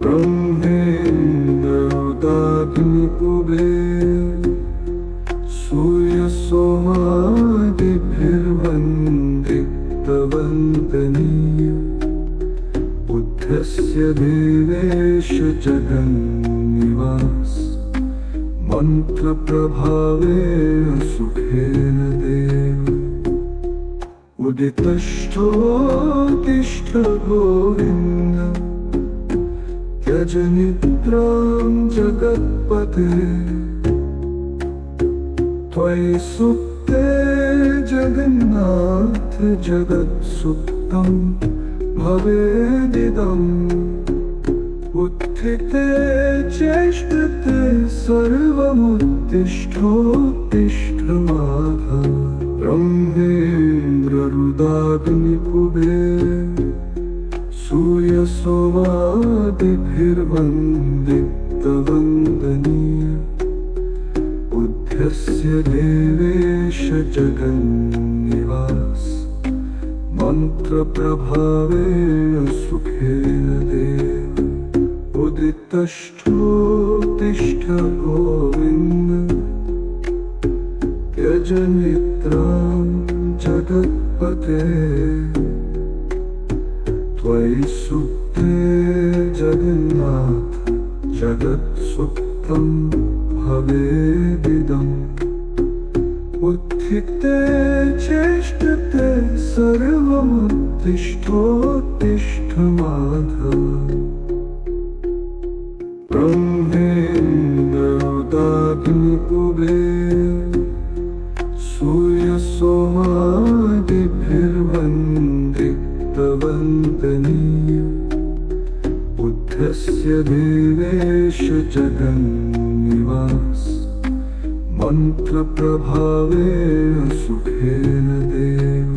ब्रह्मेन्द्ररुद्राग्निपुरे सूर्यसोमादिभिर्वन्दितवन्दनीय बुद्धस्य देवेश जगन्निवास मन्त्रप्रभावेन सुखेन देव उदितष्ठोत्तिष्ठ गोविन्द त्यज निद्रां जगत्पते त्वयि सुप्ते जगन्नाथ जगत्सुप्तं भवेदिदम् उत्थिते चेष्टते सर्वमुत्तिष्ठोत्तिष्ठ माधव ब्रह्मेन्द्ररुद्राग्निपुरे सूर्यसोमादिभिर्वन्दितवन्दनीय बुद्धस्य देवेश जगन्निवास मन्त्रप्रभावेन सुखेन देव उदितष्ठोत्तिष्ठ गोविन्द त्यज निद्रां जगत्पते त्वयि सुप्ते जगन्नाथ जगत्सुप्तं भवेदिदम् उत्थिते चेष्टते सर्वमुत्तिष्ठोत्तिष्ठ माधव ब्रह्मेन्द्ररुद्राग्निपुरे सूर्यसोमादिभिर्वन्दितवन्दनीय बुद्धस्य देवेश जगन्निवास मन्त्रप्रभावेन सुखेन देव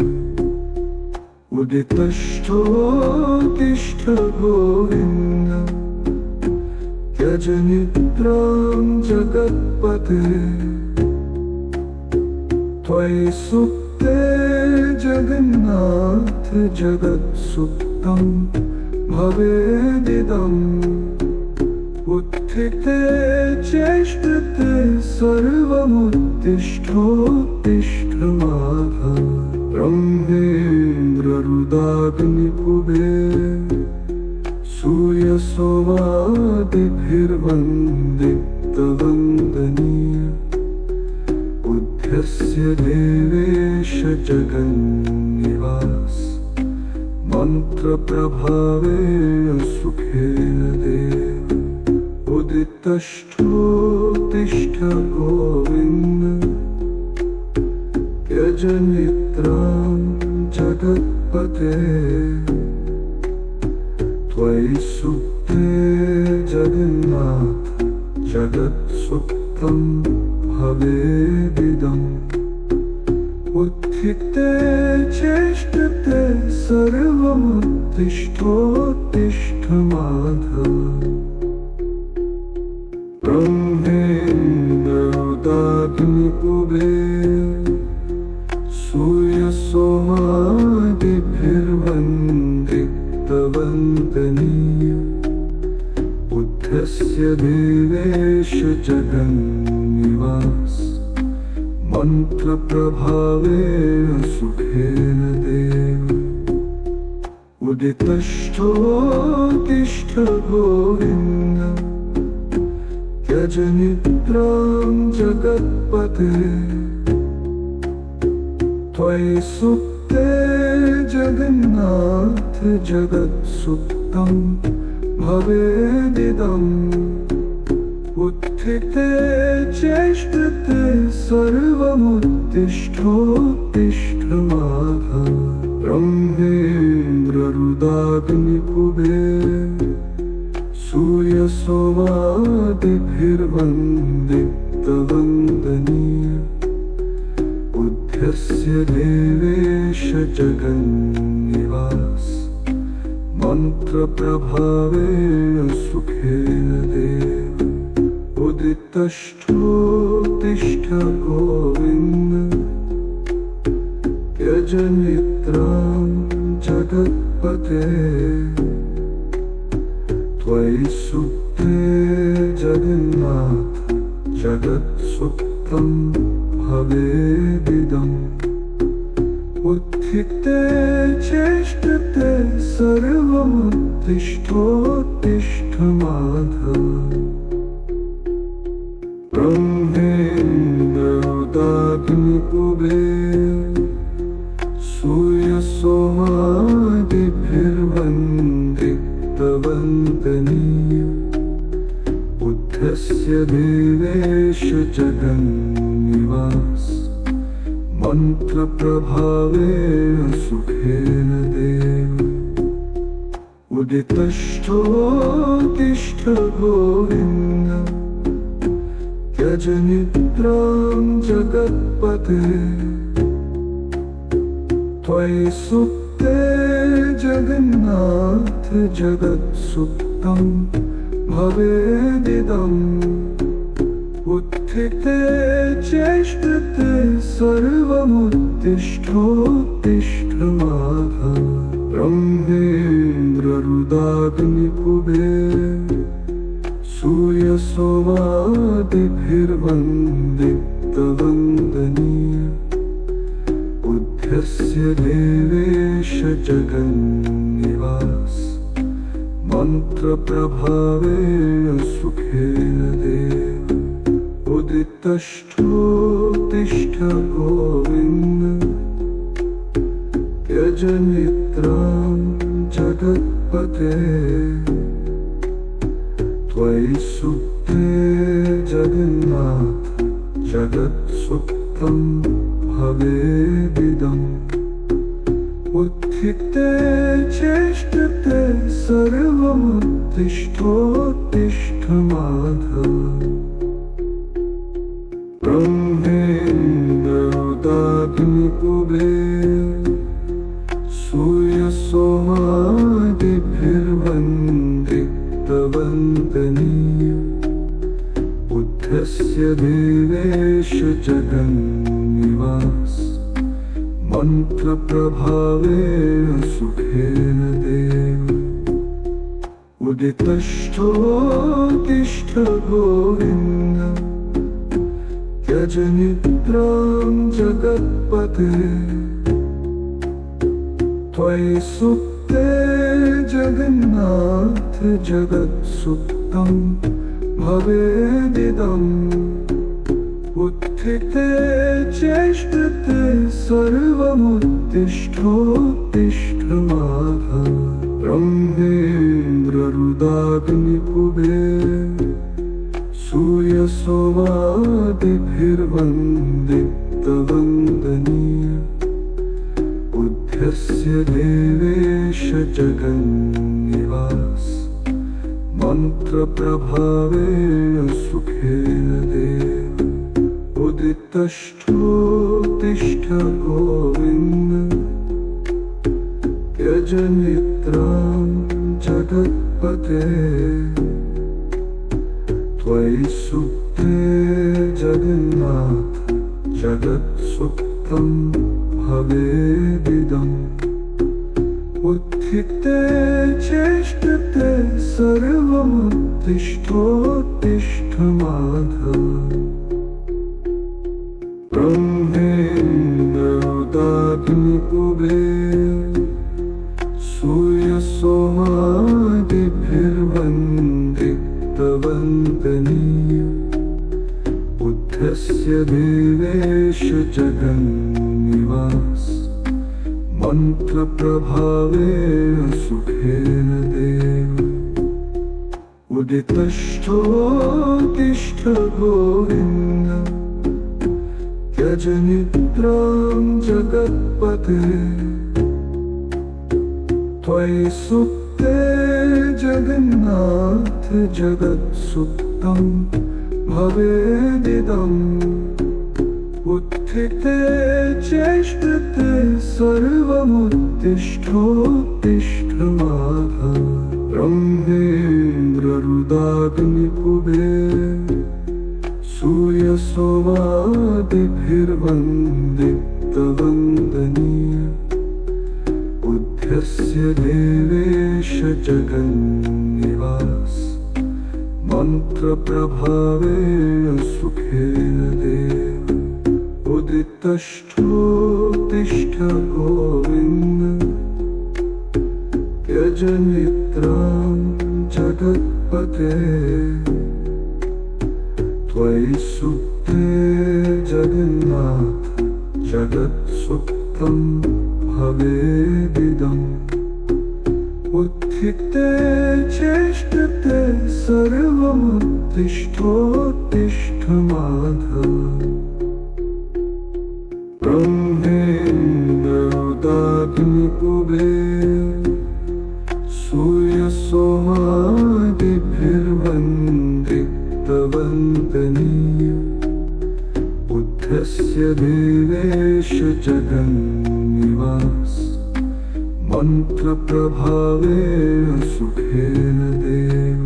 उदितष्ठोत्तिष्ठ गोविन्द त्यज निद्रां जगत्पते त्वयि सुप्ते जगन्नाथ जगत्सुप्तं भवेदिदम् उत्थिते चेष्टते सर्वमुत्तिष्ठोत्तिष्ठ माधव ब्रह्मेन्द्ररुद्राग्निपुरे सूर्यसोमादिभिर्वन्दितवन्दनीय बुद्धस्य देवेश जगन्निवास मन्त्रप्रभावेन सुखेन देव उदितष्ठोत्तिष्ठ गोविन्द त्यज निद्रां जगत्पते त्वयि सुप्ते जगन्नाथ जगत्सुप्तं भवेदिदम् उत्थिते चेष्टते सर्वमुत्तिष्ठोत्तिष्ठ माधव ब्रह्मेन्द्ररुद्राग्निपुरे सूर्यसोमादिभिर्वन्दितवन्दनीय बुद्धस्य देवेश जगन्निवास मन्त्रप्रभावेन सुखेन देव उदितष्ठोत्तिष्ठ गोविन्द त्यज निद्रां जगत्पते त्वयि सुप्ते जगन्नाथ जगत्सुप्तं भवेदिदम् उत्थिते चेष्टते सर्वमुत्तिष्ठोत्तिष्ठ माधव ब्रह्मेन्द्ररुद्राग्निपुरे सूर्यसोमादिभिर्वन्दितवन्दनीय बुद्धस्य देवेश जगन्निवास मन्त्रप्रभावेन सुखेन देव उदितष्ठोत्तिष्ठ गोविन्द त्यज निद्रां जगत्पते त्वयि त्वयि सुप्ते जगन्नाथ जगत्सुप्तं भवेदिदम् उत्थिते चेष्टते सर्वमुत्तिष्ठोत्तिष्ठ माधव ब्रह्मेन्द्ररुदाग्निकुबेर सूर्यसोमादिभिर्वन्दितवन्दनीय बुद्धस्य देवेश जगन्निवास मन्त्रप्रभावेन सुखेन देव उदितष्ठोत्तिष्ठ गोविन्द त्यज निद्रां जगत्पते त्वयि सुप्ते जगन्नाथ जगत्सुप्तं भवेदिदम् उत्थिते चेष्टते सर्वमुत्तिष्ठोत्तिष्ठ माधव ब्रह्मेन्द्ररुदाग्निकुबेर सूर्यसोमादिभिर्वन्दितवन्दनीय बुद्धस्य देवेश जगन्निवास मन्त्रप्रभावेन सुखेन देव उदितष्ठोत्तिष्ठ गोविन्द त्यज निद्रां जगत्पते त्वयि सुप्ते जगन्नाथ जगत्सुप्तं भवेदिदम् उत्थिते चेष्टते सर्वमुत्तिष्ठोत्तिष्ठ माधव ब्रह्मेन्द्ररुदाग्निकुबेर सूर्यसोमादिभिर्वन्दितवन्दनीय बुद्धस्य देवेश जगन्निवास मन्त्रप्रभावेन सुखेन देव उदितष्ठोत्तिष्ठ गोविन्द त्यज निद्रां जगत्पते त्वयि सुप्ते जगन्नाथ जगत्सुप्तं भवेदिदम् उत्थिते चेष्टते सर्वमुत्तिष्ठोत्तिष्ठ माधव ब्रह्मेन्द्ररुदाग्निकुबेर सूर्यसोमादिभिर्वन्दितवन्दनीय बुद्धस्य देवेश जगन्निवास मन्त्रप्रभावेन सुखेन देव उदितष्ठोत्तिष्ठ गोविन्द त्यज निद्रां जगत्पते त्वयि सुप्ते जगन्नाथ जगत्सुप्तं भवेदिदम् उत्थिते चेष्टते सर्वमुत्तिष्ठोत्तिष्ठ माधव ब्रह्मेन्द्ररुदाग्निकुबेर सूर्यसोमादिभिर्वन्दितवन्दनीय बुद्धस्य देवेश जगन्निवास मन्त्रप्रभावेन सुखेन देव उदितष्ठोत्तिष्ठ गोविन्द त्यज निद्रां जगत्पते त्वयि सुप्ते जगन्नाथ जगत्सुप्तं भवेदिदम् उत्थिते चेष्टते सर्वमुत्तिष्ठोत्तिष्ठ माधव ब्रह्मेन्द्ररुदाग्निकुबेर सूर्यसोमादिभिर्वन्दितवन्दनीय बुद्धस्य देवेश जगन्निवास मन्त्रप्रभावेन सुखेन देव उदितष्ठोत्तिष्ठ गोविन्द त्यज निद्रां जगत्पते त्वयि सुप्ते जगन्नाथ जगत्सुप्तं भवेदिदम् उत्थिते चेष्टते सर्वमुत्तिष्ठोत्तिष्ठ माधव ब्रह्मेन्द्रोदाग्निकुबेर सूर्यसोमादिभिर्वन्दितवन्दनीय बुद्धस्य देवेश जगन्निवास मन्त्रप्रभावेन सुखेन देव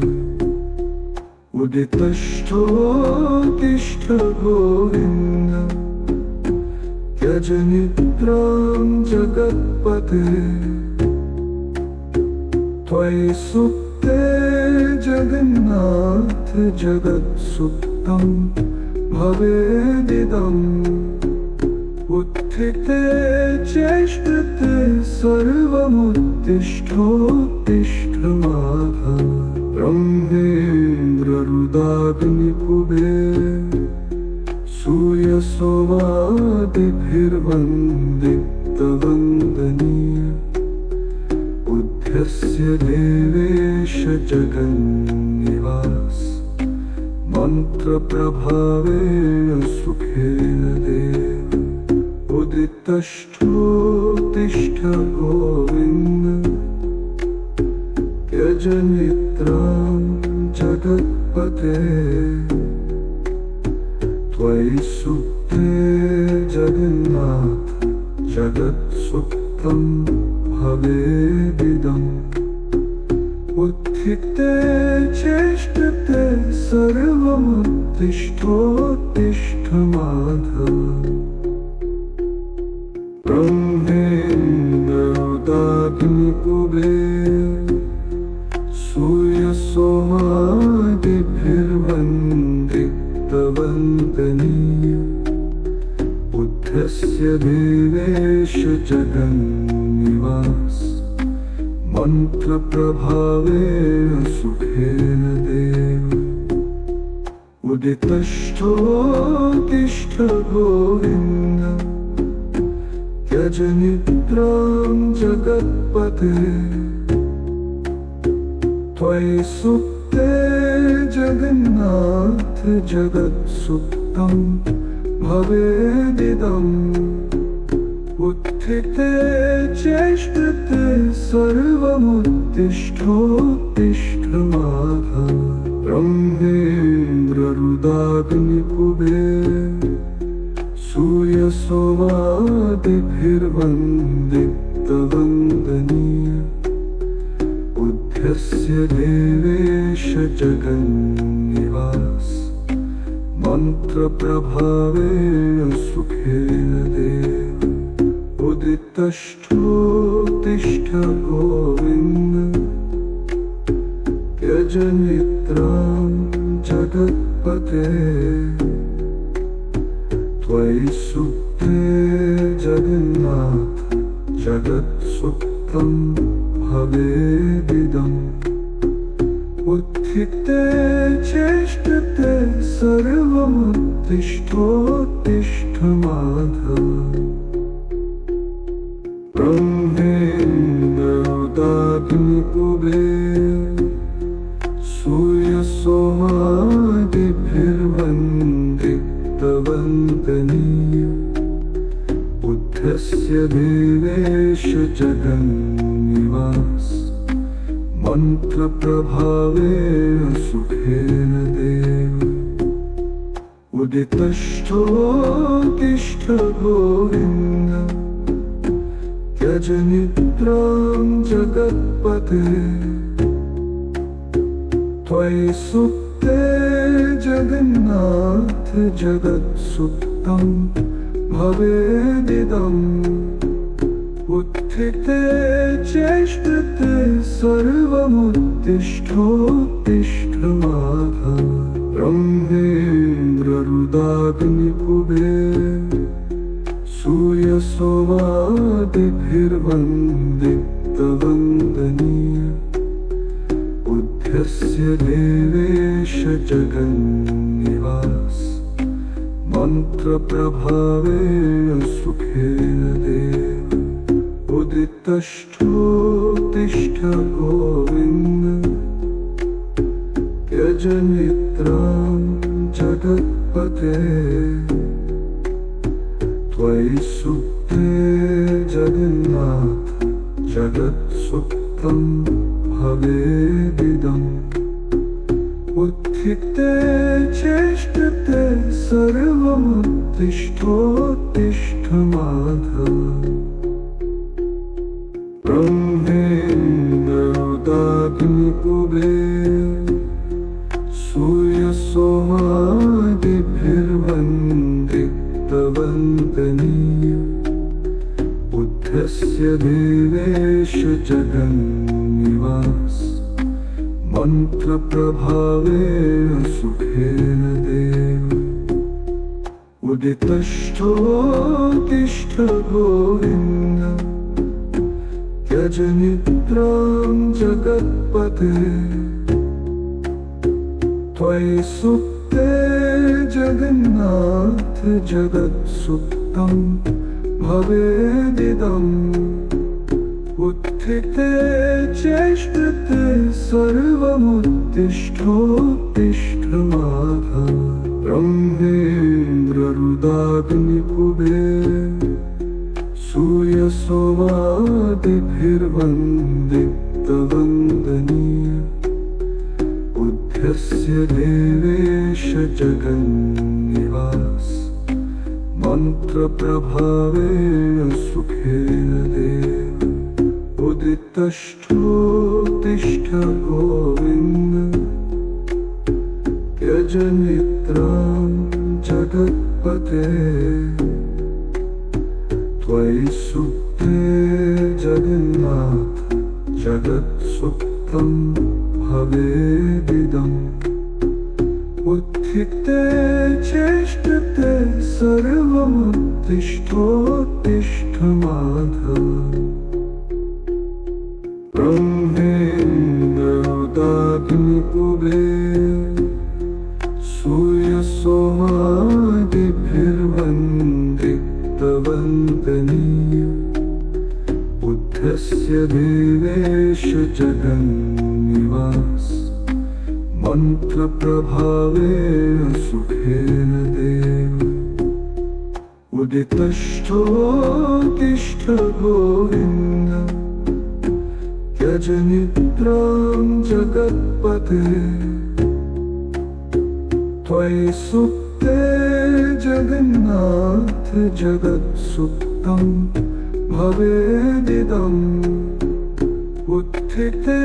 उदितष्ठोत्तिष्ठ गोविन्द त्यज निद्रां जगत्पते त्वयि सुप्ते जगन्नाथ जगत्सुप्तं भवेदिदम् उत्थिते चेष्टते सर्वमुत्तिष्ठोत्तिष्ठ माधव ब्रह्मेन्द्ररुदाग्निकुबेर सूर्यसोमादिभिर्वन्दितवन्दनीय बुद्धस्य देवेश जगन्निवास मन्त्रप्रभावेन सुखेन देव उदितष्ठोत्तिष्ठ गोविन्द त्यज निद्रां जगत्पते त्वयि सुप्ते जगन्नाथ जगत्सुप्तं भवेदिदम् उत्थिते चेष्टते सर्वमुत्तिष्ठोत्तिष्ठ माधव ब्रह्मेन्द्रोदाग्निकुबेर सूर्यसोमादिभिर्वन्दितवन्दनीय बुद्धस्य देवेश जगन्निवास मन्त्रप्रभावेन सुखेन देव उदितष्ठोत्तिष्ठ गोविन्द त्यज निद्रां जगत्पते त्वयि सुप्ते जगन्नाथ जगत्सुप्तं भवेदिदम् उत्थिते चेष्टते सर्वमुत्तिष्ठोत्तिष्ठ माधव ब्रह्मेन्द्ररुदाग्निकुबेर सूर्यसोमादिभिर्वन्दितवन्दनीय बुद्धस्य देवेश जगन्निवास मन्त्रप्रभावेन सुखेन देव उदितष्ठोत्तिष्ठ गोविन्द त्यज निद्रां जगत्पते त्वयि सुप्ते जगन्नाथ जगत्सुप्तं भवेदिदम् उत्थिते चेष्टते सर्वमुत्तिष्ठोत्तिष्ठ माधव ब्रह्मेन्द्रोदाग्निकुबेर सूर्यसोमादिभिर्वन्दितवन्दनीय बुद्धस्य देवेश जगन्निवास मन्त्रप्रभावेन सुखेन देव उदितष्ठोत्तिष्ठ गोविन्द त्यज निद्रां जगत्पते त्वयि सुप्ते जगन्नाथ जगत्सुप्तं भवेदिदम् उत्थिते चेष्टते सर्वमुत्तिष्ठोत्तिष्ठ माधव ब्रह्मेन्द्ररुदाग्निपुभे सूर्यसोमादिभिर्वन्दितवन्दनीय बुद्ध्यस्य देवेश जगन्निवास मन्त्रप्रभावेण सुखेन देव उदितष्ठोत्तिष्ठ गोविन्द यजनित्रां जगत्पते त्वयि सुप्ते जगन्नाथ जगत्सुप्तं भवेदिदम् उत्थिते चेष्टते सर्वमुत्तिष्ठोत्तिष्ठ माधव ब्रह्मेन्द्ररुदाग्निपुभे सूर्यसोमादिभिर्वन्दितवन्दनीय बुद्धस्य देवेश जगन्निवास मन्त्रप्रभावेण सुखेन देव उदितष्ठोत्तिष्ठ गोविन्द यजनित्रां जगत्पते त्वयि सुप्ते जगन्नाथ जगत्सुप्तं भवेदिदम् उत्थिते चेष्टते सर्वमुत्तिष्ठोत्तिष्ठ माधव ब्रह्मेन्द्ररुदाग्निपुभे सूर्यसोमादिभिर्वन्दितवन्दनीय बुद्धस्य देवेश जगन्निवास मन्त्रप्रभावेण सुखेन देव उदितष्ठोत्तिष्ठ गोविन्द यजनित्रां जगत्पते त्वयि सुप्ते जगन्नाथ जगत्सुप्तं भवेदिदम् उत्थिते चेष्टते सर्वमुत्तिष्ठोत्तिष्ठ माधव ब्रह्मेन्द्ररुदाग्निपुभे सूर्यसोमादिभिर्वन्दितवन्दनीय बुद्धस्य देवेश जगन्निवास मन्त्रप्रभावेण सुखेन देव उदितष्ठोत्तिष्ठ गोविन्द यजनित्रां जगत्पते त्वयि सुप्ते जगन्नाथ जगत्सुप्तं भवेदिदम् उत्थिते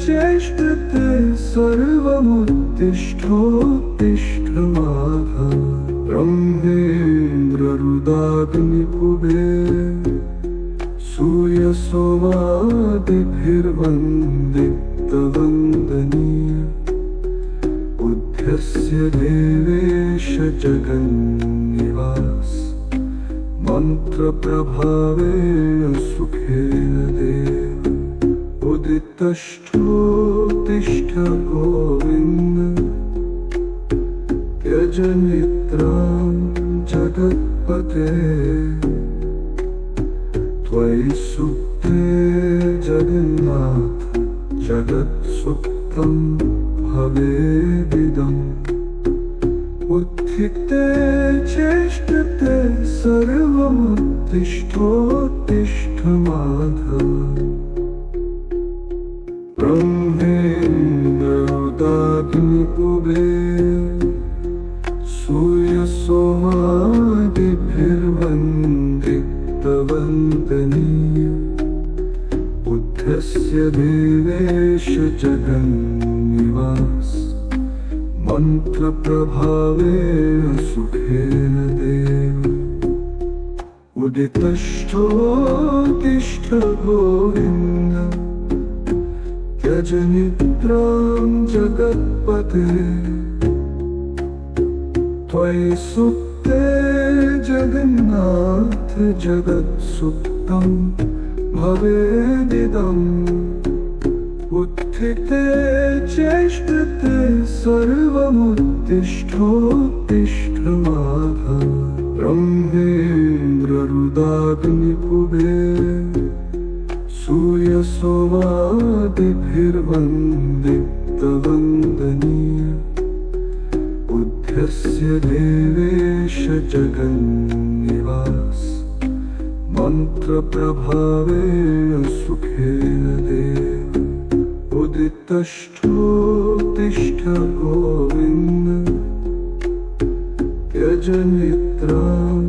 चेष्टते सर्वमुत्तिष्ठोत्तिष्ठ माधव ब्रह्मेन्द्ररुदाग्निपुभे सूर्यसोमादिभिर्वन्दितवन्दनीय बुद्धस्य देवेश जगन्निवास मन्त्रप्रभावेण सुखेन देव उदितष्ठोत्तिष्ठ गोविन्द यजनित्रां जगत्पते त्वयि सुप्ते जगन्नाथ जगत्सुप्तं भवेदिदम् उत्थिते चेष्टते सर्वमुत्तिष्ठोत्तिष्ठ माधव ब्रह्मेन्द्ररुदाग्निपुभे सूर्यसोमादिभिर्वन्दितवन्दनीय बुद्धस्य देवेश जगन्निवास मन्त्रप्रभावेण सुखेन देव उदितष्ठोत्तिष्ठ गोविन्द त्यज निद्रां जगत्पते त्वयि सुप्ते जगन्नाथ जगत्सुप्तं भवेदिदम् उत्थिते चेष्टते सर्वमुत्तिष्ठोत्तिष्ठ माधव ब्रह्मेन्द्ररुदाग्निपुबे सूर्यसोमादिभिर्वन्दितवन्दनीय बुद्ध्यस्य देवेश जगन्निवास मन्त्रप्रभावेन सुखेन देव उदितष्ठोत्तिष्ठ गोविन्द त्यज निद्रां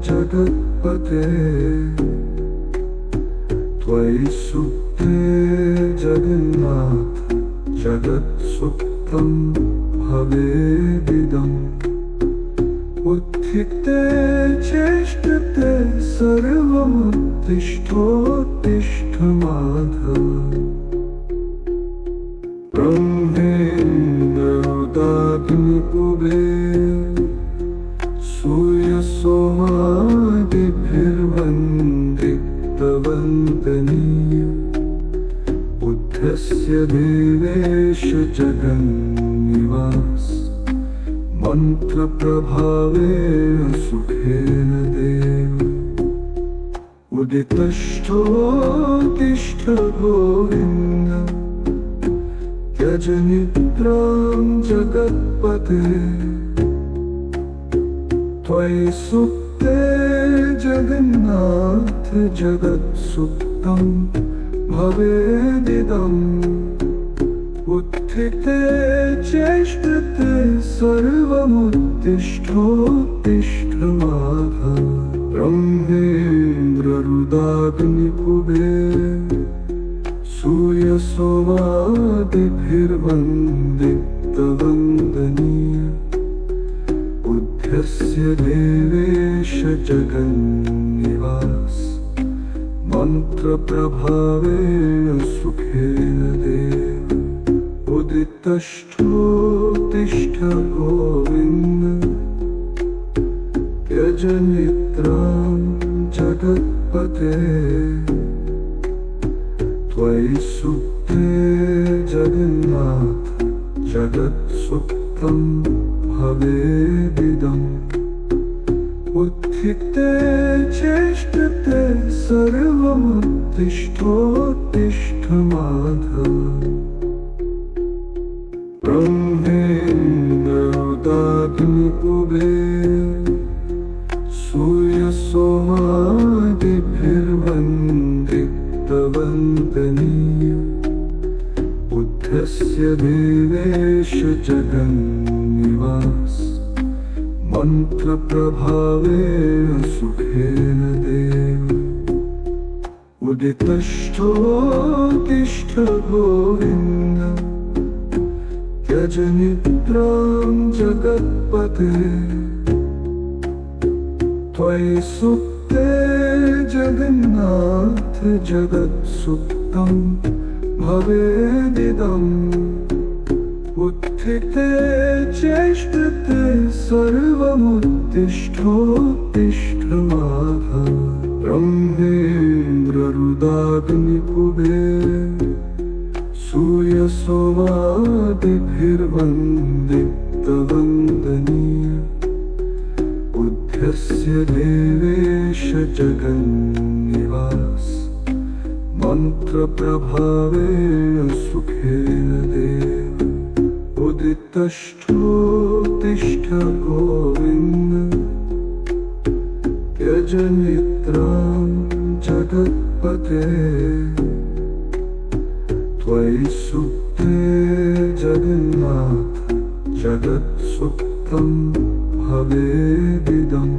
जगत्पते त्वयि सुप्ते जगन्नाथ जगत्सुप्तं भवेदिदम् उत्थिते चेष्टते सर्वमुत्तिष्ठोत्तिष्ठ माधव ब्रह्मेन्द्ररुदाग्निपुबे सूर्यसोमादिभिर्वन्दितवन्दनीय बुद्धस्य देवेश जगन्निवास मन्त्रप्रभावेन सुखेन देव उदितष्ठोत्तिष्ठ गोविन्द त्यज निद्रां जगत्पते त्वयि सुप्ते जगन्नाथ जगत्सुप्तं भवेदिदम् उत्थिते चेष्टते सर्वमुत्तिष्ठोत्तिष्ठ माधव ब्रह्मेन्द्ररुदाग्निपुबे सूर्यसोमादिभिर्वन्दितवन्दनीय बुद्धस्य देवेश जगन्निवास मन्त्रप्रभावेन सुखेन देव उदितष्ठोत्तिष्ठ गोविन्द त्यज निद्रां जगत्पते त्वयि सुप्ते जगन्नाथ जगत्सुप्तं भवेदिदम् उत्थिते चेष्टते सर्वमुत्तिष्ठोत्तिष्ठ माधव ब्रह्मेन्द्ररुदाग्निपुबे सूर्यसोमादिभिर्वन्दितवन्दनीय बुद्धस्य देवेश जगन्निवास मन्त्रप्रभावेन सुखेन देव उदितष्ठोत्तिष्ठ गोविन्द त्यज निद्रां जगत्पते त्वयि सुप्ते जगन्नाथ जगत्सुप्तं भवेदिदम् उत्थिते चेष्टते सर्वमुत्तिष्ठोत्तिष्ठ माधव ब्रह्मेन्द्ररुदाग्निपुबे सूर्यसोमादिभिर्वन्दितवन्दनीय बुद्धस्य देवेश जगन्निवास मन्त्रप्रभावेन सुखेन देव उदितष्ठोत्तिष्ठ गोविन्द त्यज निद्रां जगत्पते त्वयि सुप्ते जगन्नाथ जगत्सुप्तं भवेदिदम्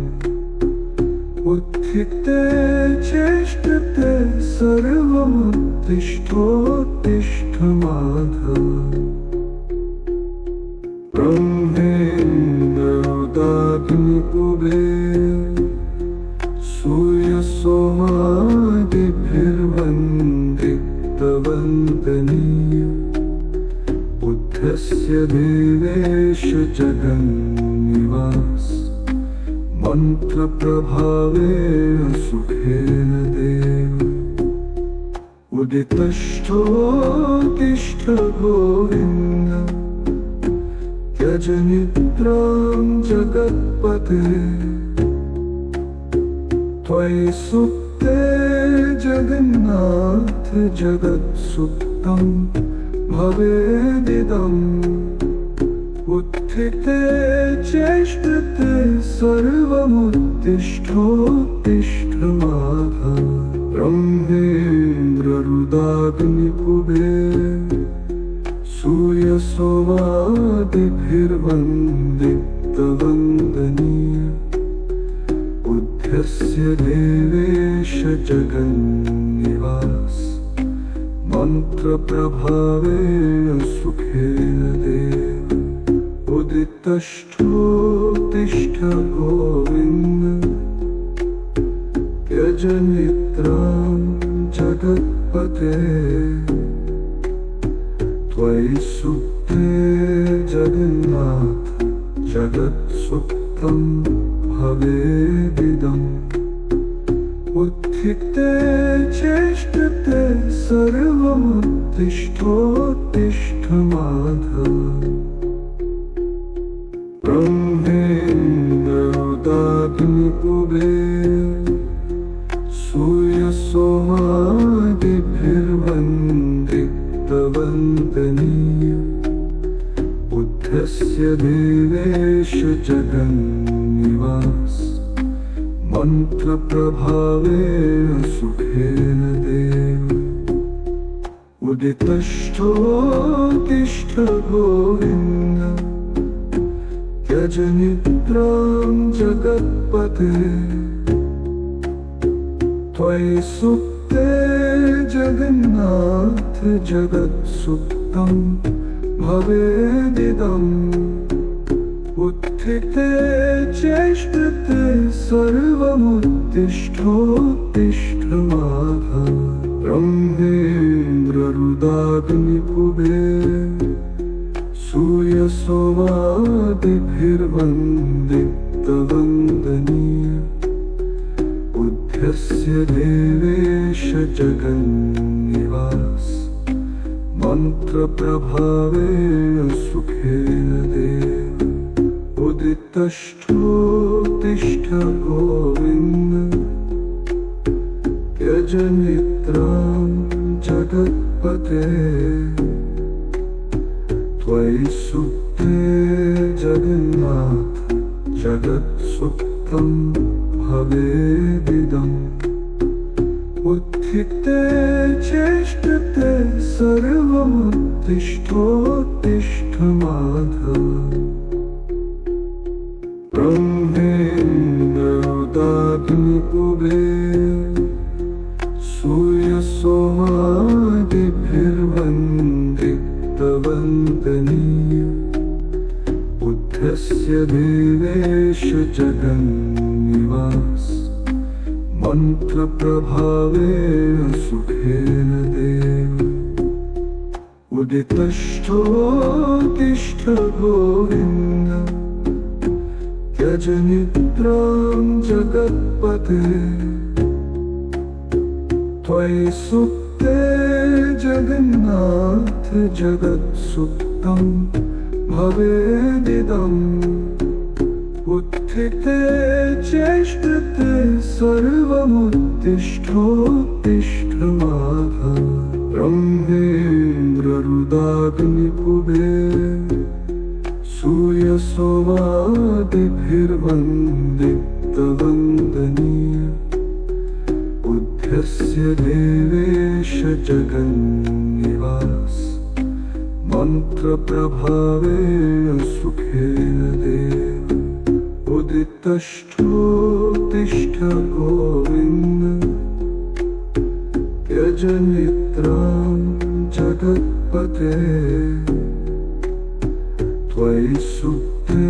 उत्थिते चेष्टते सर्वमुत्तिष्ठोत्तिष्ठ माधव ब्रह्मेन्द्ररुदाग्निपुबे सूर्य बुद्धस्य देवेश जगन्निवास मन्त्रप्रभावेन सुखेन देव उदितष्ठोत्तिष्ठ गोविन्द त्यज निद्रां जगत्पते त्वयि सुप्ते जगन्नाथ जगत्सुप्तं भवेदिदम् उत्थिते चेष्टते सर्वमुत्तिष्ठोत्तिष्ठ माधव ब्रह्मेन्द्ररुदाग्निपुबे सूर्यसोमादिभिर्वन्दितवन्दनीय बुद्धस्य देवेश जगन्निवास मन्त्रप्रभावेन सुखेन देव उदितष्ठोत्तिष्ठ गोविन्द त्यज निद्रां जगत्पते त्वयि सुप्ते जगन्नाथ जगत्सुप्तं भवेदिदम् उत्थिते चेष्टते सर्वमुत्तिष्ठोत्तिष्ठ माधव ब्रह्मेन्द्ररुदाग्निपुबे सूर्यसोमादिभिर्वन्दितवन्दनीय बुद्धस्य देवेश जगन्निवास मन्त्रप्रभावेन सुखेन देव उदितष्ठोत्तिष्ठ गोविन्द त्यज निद्रां जगत्पते त्वयि सुप्ते जगन्नाथ जगत्सुप्तं भवेदिदम् उत्थिते चेष्टते सर्वमुत्तिष्ठोत्तिष्ठ माधव ब्रह्मेन्द्ररुदाग्निपुबे सूर्यसोमादिभिर्वन्दितवन्दनीय बुद्धस्य देवेश जगन्निवास मन्त्रप्रभावेन सुखेन देव उदितष्ठोत्तिष्ठ गोविन्द त्यज निद्रां जगत्पते त्वयि सुप्ते जगन्नाथ जगत्सुप्तं भवेदिदम् उत्थिते चेष्टते सर्वमुत्तिष्ठोत्तिष्ठ माधव ब्रह्मेन्द्ररुदाग्निपुबे सूर्यसोमादिभिर्वन्दितवन्दनीय बुद्धस्य देवेश जगन्निवास मन्त्रप्रभावेन सुखेन देव उदितष्ठोत्तिष्ठ गोविन्द त्यज निद्रां जगत्पते त्वयि सुप्ते जगन्नाथ जगत्सुप्तं भवेदिदम् उत्थिते चेष्टते सर्वमुत्तिष्ठोत्तिष्ठ माधव ब्रह्मेन्द्ररुदाग्निपुबे सूर्यसोमादिभिर्वन्दितवन्दनीय बुद्धस्य देवेश जगन्निवास मन्त्रप्रभावेन सुखेन देव उदितष्ठोत्तिष्ठ गोविन्द त्यज निद्रां जगत्पते त्वयि सुप्ते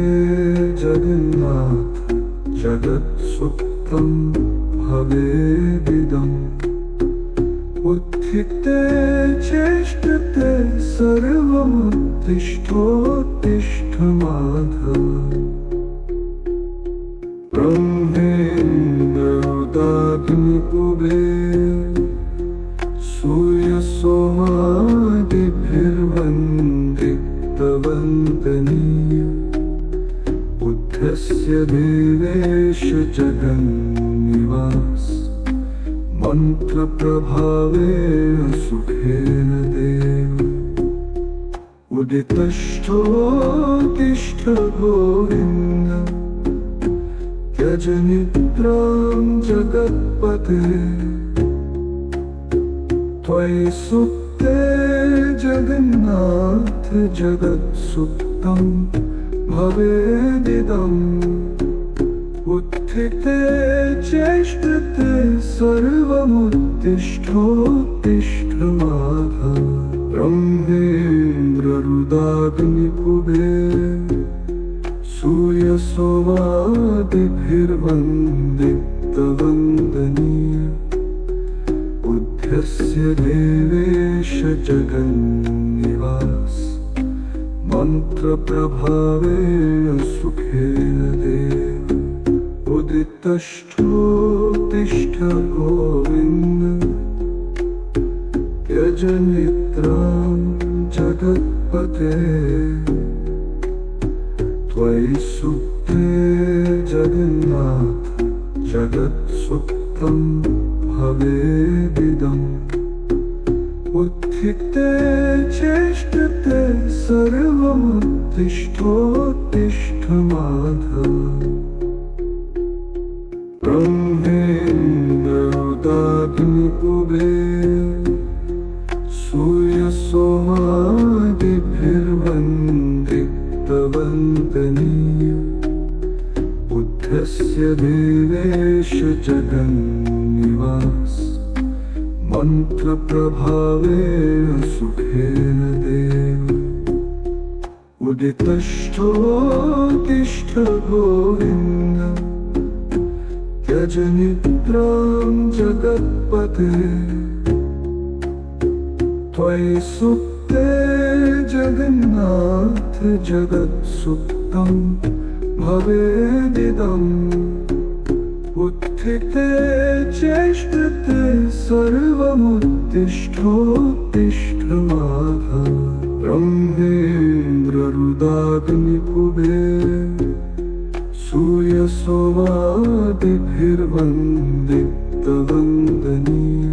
जगन्नाथ जगत्सुप्तं भवेदिदम् उत्थिते चेष्टते सर्वमुत्तिष्ठोत्तिष्ठ माधव ब्रह्मेन्द्ररुदाग्निकुबेर सूर्यसोमादिभिर्वन्दितवन्दनीय बुद्धस्य देवेश जगन्निवास मन्त्रप्रभावेन सुखेन देव उदितष्ठोत्तिष्ठ गोविन्द त्यज निद्रां जगत्पते त्वयि सुप्ते जगन्नाथ जगत्सुप्तं भवेदिदम् उत्थिते चेष्टते सर्वमुत्तिष्ठोत्तिष्ठ माधव ब्रह्मेन्द्ररुदाग्निकुबेर सूर्यसोमादिभिर्वन्दितवन्दनीय बुद्धस्य देवेश जगन्निवास मन्त्रप्रभावेन सुखेन देव उदितष्ठोत्तिष्ठ गोविन्द त्यज निद्रां जगत्पते त्वयि सुप्ते जगन्नाथ जगत्सुप्तं भवेदिदम् उत्थिते चेष्टते सर्वमुत्तिष्ठोत्तिष्ठ माधव ब्रह्मेन्द्ररुदाग्निकुबेर सूर्यसोमादिभिर्वन्दितवन्दनीय बुद्धस्य देवेश जगन्निवास मन्त्रप्रभावेन सुखेन देव उदितष्ठोत्तिष्ठ गोविन्द त्यज निद्रां जगत्पते त्वयि सुप्ते जगन्नाथ जगत्सुप्तं भवेदिदम् उत्थिते चेष्टते सर्वमुत्तिष्ठोत्तिष्ठ माधव ब्रह्मेन्द्ररुदाग्निकुबेर सूर्यसोमादिभिर्वन्दितवन्दनीय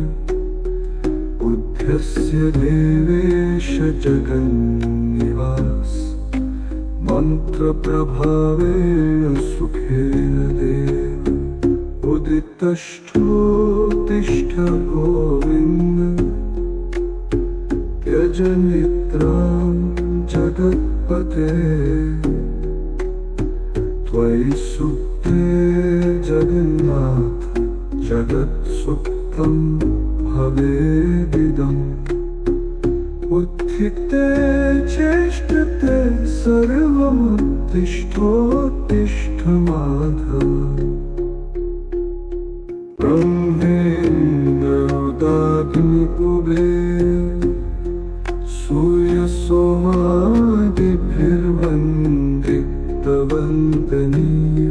बुद्धस्य देवेश जगन्निवास मन्त्रप्रभावेन सुखेन देव उदितष्ठोत्तिष्ठ गोविन्द त्यज निद्रां जगत्पते त्वयि सुप्ते जगन्नाथ जगत्सुप्तं भवेदिदम् उत्थिते चेष्टते सर्वमुत्तिष्ठोत्तिष्ठ माधव ब्रह्मेन्द्ररुदाग्निकुबेर सूर्यसोमादिभिर्वन्दितवन्दनीय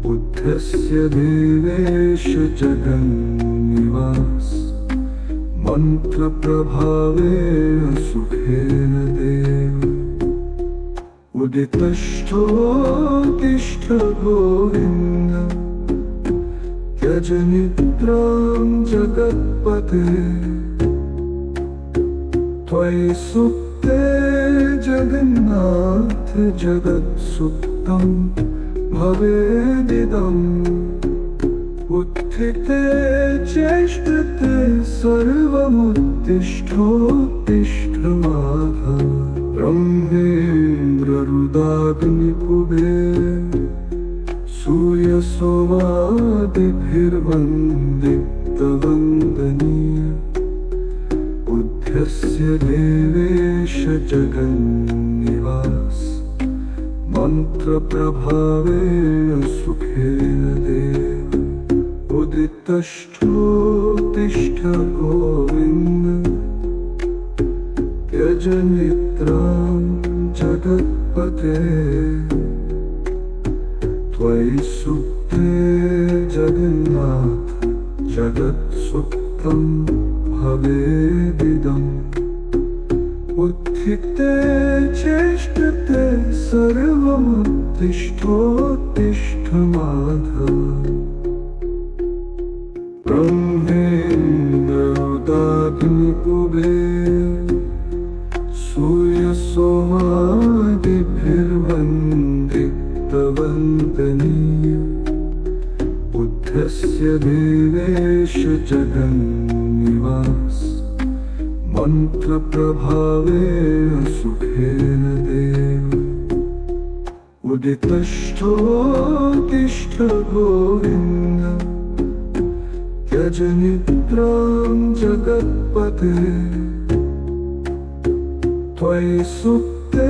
बुद्धस्य देवेश जगन्निवास मन्त्रप्रभावेन सुखेन देव उदितष्ठोत्तिष्ठ गोविन्द त्यज निद्रां जगत्पते त्वयि सुप्ते जगन्नाथ जगत्सुप्तं भवेदिदम् उत्थिते चेष्टते सर्वमुत्तिष्ठोत्तिष्ठ माधव ब्रह्मेन्द्ररुदाग्निकुबेर सूर्यसोमादिभिर्वन्दितवन्दनीय बुद्धस्य देवेश जगन्निवास मन्त्रप्रभावेन सुखेन देव उदितष्ठोत्तिष्ठ गोविन्द यजनित्रां जगत्पते त्वयि सुप्ते जगन्नाथ जगत्सुप्तं भवेदिदम् उत्थिते चेष्टते सर्वमुत्तिष्ठोत्तिष्ठ माधव ब्रह्मेन्द्ररुदाग्निकुबेर सूर्यसोमादिभिर्वन्दितवन्दनीय बुद्धस्य देवेश जगन्निवास मन्त्रप्रभावेन सुखेन देव उदितष्ठोत्तिष्ठ गोविन्द यजनित्रां जगत्पते त्वयि सुप्ते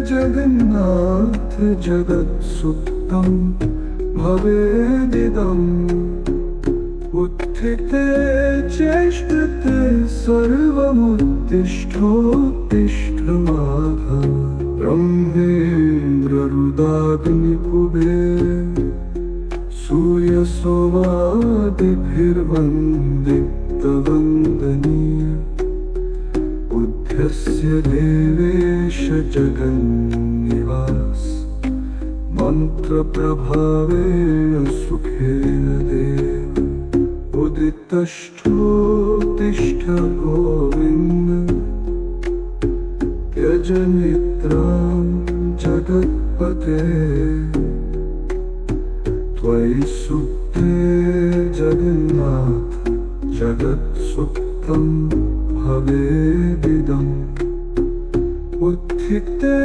जगन्नाथ जगत्सुप्तं भवेदिदम् उत्थिते चेष्टते सर्वमुत्तिष्ठोत्तिष्ठ माधव ब्रह्मेन्द्ररुदाग्निकुबेर सूर्यसोमादिभिर्वन्दितवन्दनीय बुद्धस्य देवेश जगन्निवास मन्त्रप्रभावेन सुखेन देव उदितष्ठोत्तिष्ठ गोविन्द यजनित्रां जगत्पते त्वयि सुप्ते जगन्नाथ जगत्सुप्तं भवेदिदम् उत्थिते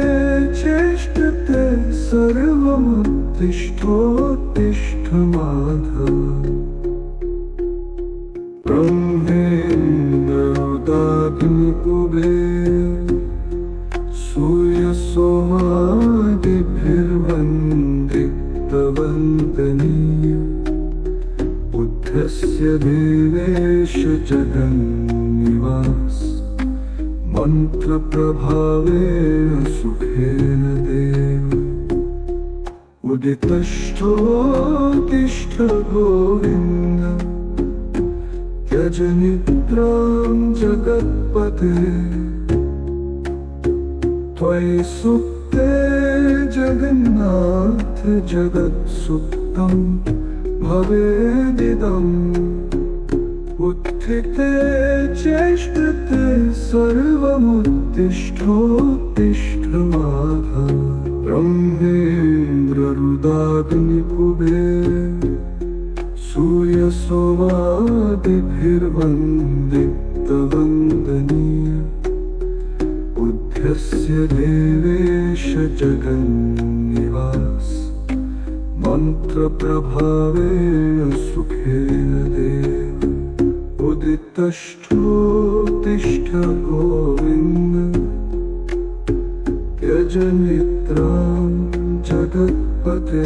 चेष्टते सर्वमुत्तिष्ठोत्तिष्ठ माधव ब्रह्मेन्द्ररुदाग्निकुबेर सूर्यसोमादिभिर्वन्दितवन्दनीय बुद्धस्य देवेश जगन्निवास मन्त्रप्रभावेन सुखेन देव उदितष्ठोत्तिष्ठ गोविन्द यजनित्रां जगत्पते त्वयि सुप्ते जगन्नाथ जगत्सुप्तं भवेदिदम् उत्थिते चेष्टते सर्वमुत्तिष्ठोत्तिष्ठ माधव ब्रह्मेन्द्ररुदाग्निकुबेर सूर्यसोमादिभिर्वन्दितवन्दनीय बुद्धस्य देवेश जगन्निवास मन्त्रप्रभावेन सुखेन देव उदितष्ठोत्तिष्ठ गोविन्द यजनित्रां जगत्पते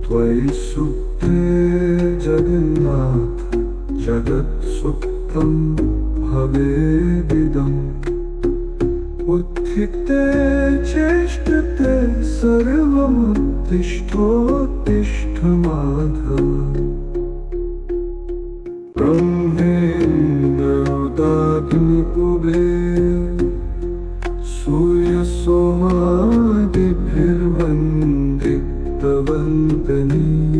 त्वयि सुप्ते जगन्नाथ जगत्सुप्तं भवेदिदम् उत्थिते चेष्टते सर्वमुत्तिष्ठोत्तिष्ठ माधव ब्रह्मेन्द्ररुदाग्निकुबेर सूर्यसोमादिभिर्वन्दितवन्दनीय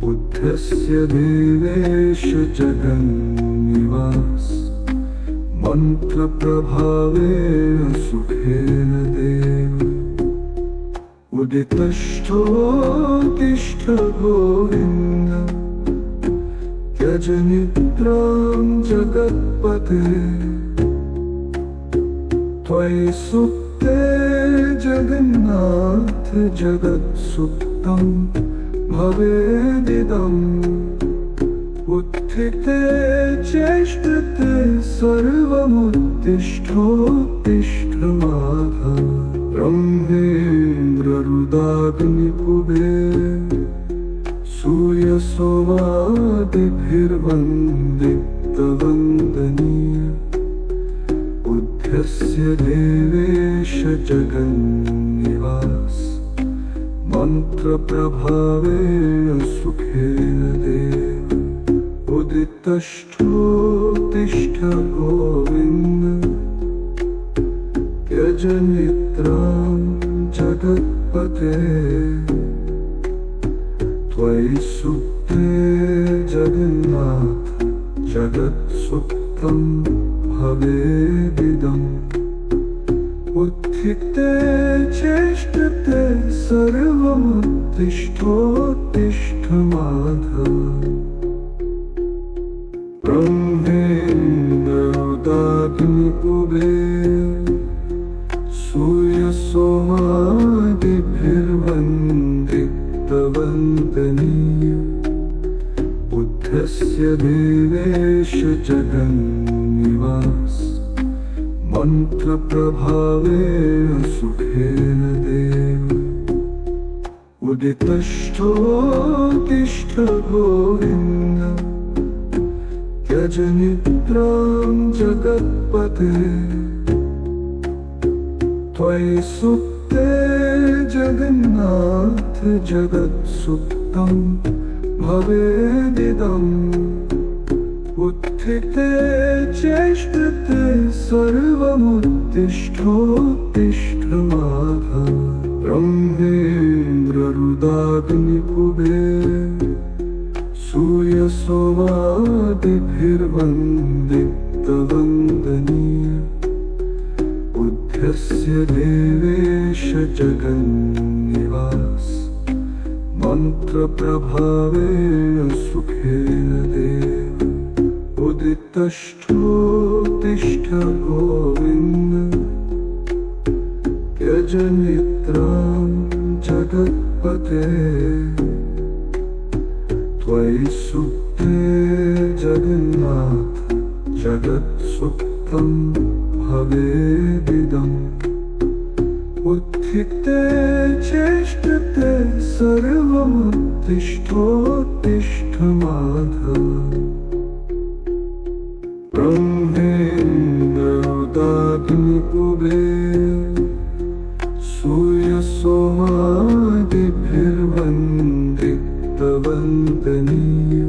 बुद्धस्य देवेश जगन्निवास मन्त्रप्रभावेन सुखेन देव उदितष्ठोत्तिष्ठ गोविन्द यजनित्रां जगत्पते त्वयि सुप्ते जगन्नाथ जगत्सुप्तं भवेदिदम् उत्थिते चेष्टते सर्वमुत्तिष्ठोत्तिष्ठ माधव ब्रह्मेन्द्ररुदाग्निकुबेर सूर्यसोमादिभिर्वन्दितवन्दनीय बुद्धस्य देवेश जगन्निवास मन्त्रप्रभावेण सुखेन देव उदितष्ठोत्तिष्ठ गोविन्द त्यज निद्रां जगत्पते त्वयि सुप्ते जगन्नाथ जगत्सुप्तं भवेदिदम् उत्थिते चेष्टते सर्वमुत्तिष्ठोत्तिष्ठ माधव ब्रह्मेन्द्ररुदाग्निकुबेर सूर्यसोमादिभिर्वन्दितवन्दनीय बुद्धस्य देवेश जगन्निवास मन्त्रप्रभावेण सुखेन देव उदितष्ठोत्तिष्ठ गोविन्द त्यज निद्रां जगत्पते त्वयि सुप्ते जगन्नाथ जगत्सुप्तं भवेदिदम् उत्थिते चेष्टते सर्वमुत्तिष्ठोत्तिष्ठ माधव ब्रह्मेन्द्ररुदाग्निकुबेर सूर्यसोमादिभिर्वन्दितवन्दनीय बुद्धस्य देवेश जगन्निवास मन्त्रप्रभावेण सुखेन देव उदितष्ठोत्तिष्ठ गोविन्द त्यज निद्रां जगत्पते त्वयि सुप्ते जगन्नाथ जगत्सुप्तं भवेदिदम् उत्थिते चेष्टते सर्वमुत्तिष्ठोत्तिष्ठ माधव ब्रह्मेन्द्ररुदाग्निकुबेर सूर्यसोमादिभिर्वन्दितवन्दनीय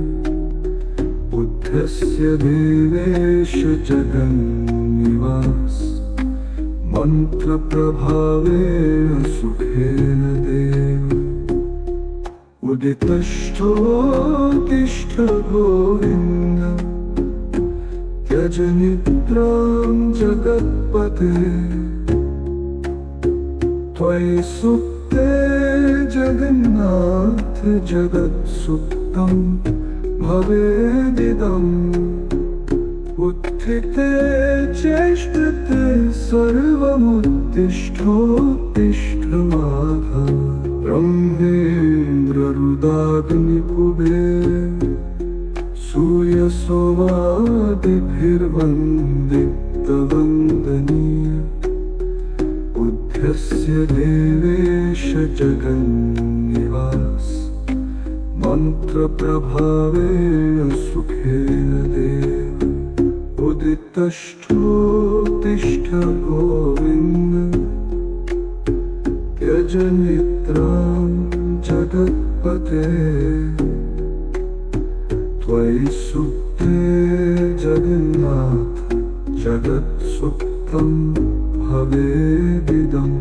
बुद्धस्य देवेश जगन्निवास मन्त्रप्रभावेण सुखेन देव उदितष्ठोत्तिष्ठ गोविन्द त्यज निद्रां जगत्पते त्वयि सुप्ते जगन्नाथ जगत्सुप्तं भवेदिदम् उत्थिते चेष्टते सर्वमुत्तिष्ठोत्तिष्ठ माधव ब्रह्मेन्द्ररुदाग्निकुबेर सूर्यसोमादिभिर्वन्दितवन्दनीय बुद्धस्य देवेश जगन्निवास मन्त्रप्रभावेण सुखेन देव उदितष्ठोत्तिष्ठ गोविन्द त्यज निद्रां जगत्पते त्वयि सुप्ते जगन्नाथ जगत्सुप्तं भवेदिदम्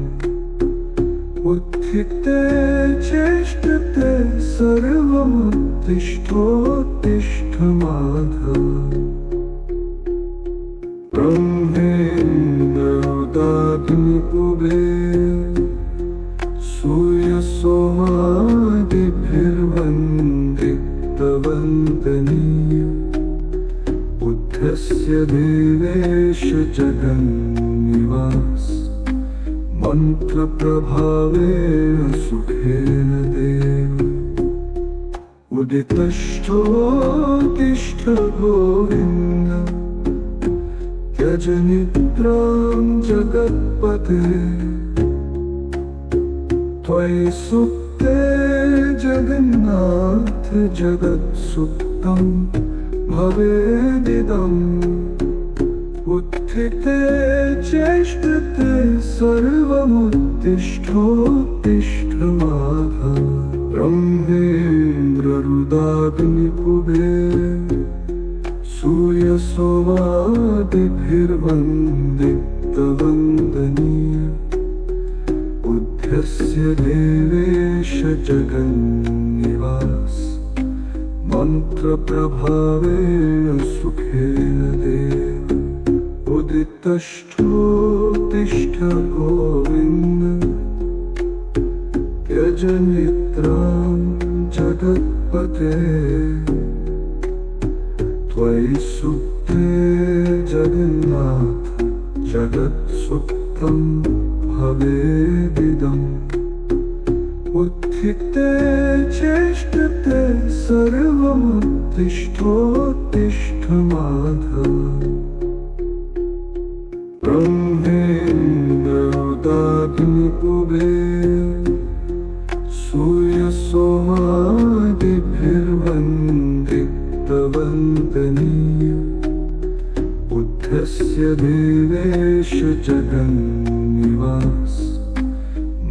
उत्थिते चेष्टते सर्वमुत्तिष्ठोत्तिष्ठ माधव ब्रह्मेन्द्ररुदाग्निकुबेर सूर्यसोमादिभिर्वन्दितवन्दनीय बुद्धस्य देवेश जगन्निवास मन्त्रप्रभावेण सुखेन देव उदितष्ठोत्तिष्ठ गोविन्द त्यज निद्रां जगत्पते त्वयि सुप्ते जगन्नाथ जगत्सुप्तं भवेदिदम् उत्थिते उत्थिते चेष्टते सर्वमुत्तिष्ठोत्तिष्ठ माधव ब्रह्मेन्द्ररुदाग्निपुभे सूयसोमादिभिर्वन्दितवन्दनीय बुद्ध्यस्य देवेश जगन्निवास मन्त्रप्रभावेण सुखेन देव उदितष्ठोत्तिष्ठ गोविन्द त्यज निद्रां जगत्पते त्वयि सुप्ते जगन्नाथ जगत्सुप्तं भवेदिदम् उत्थिते चेष्टते सर्वमुत्तिष्ठोत्तिष्ठ माधव ब्रह्मेन्द्ररुदाग्निपुभे सूयसोमादिभिर्वन्दितवन्दनीय बुद्धस्य देवेश जगन्निवास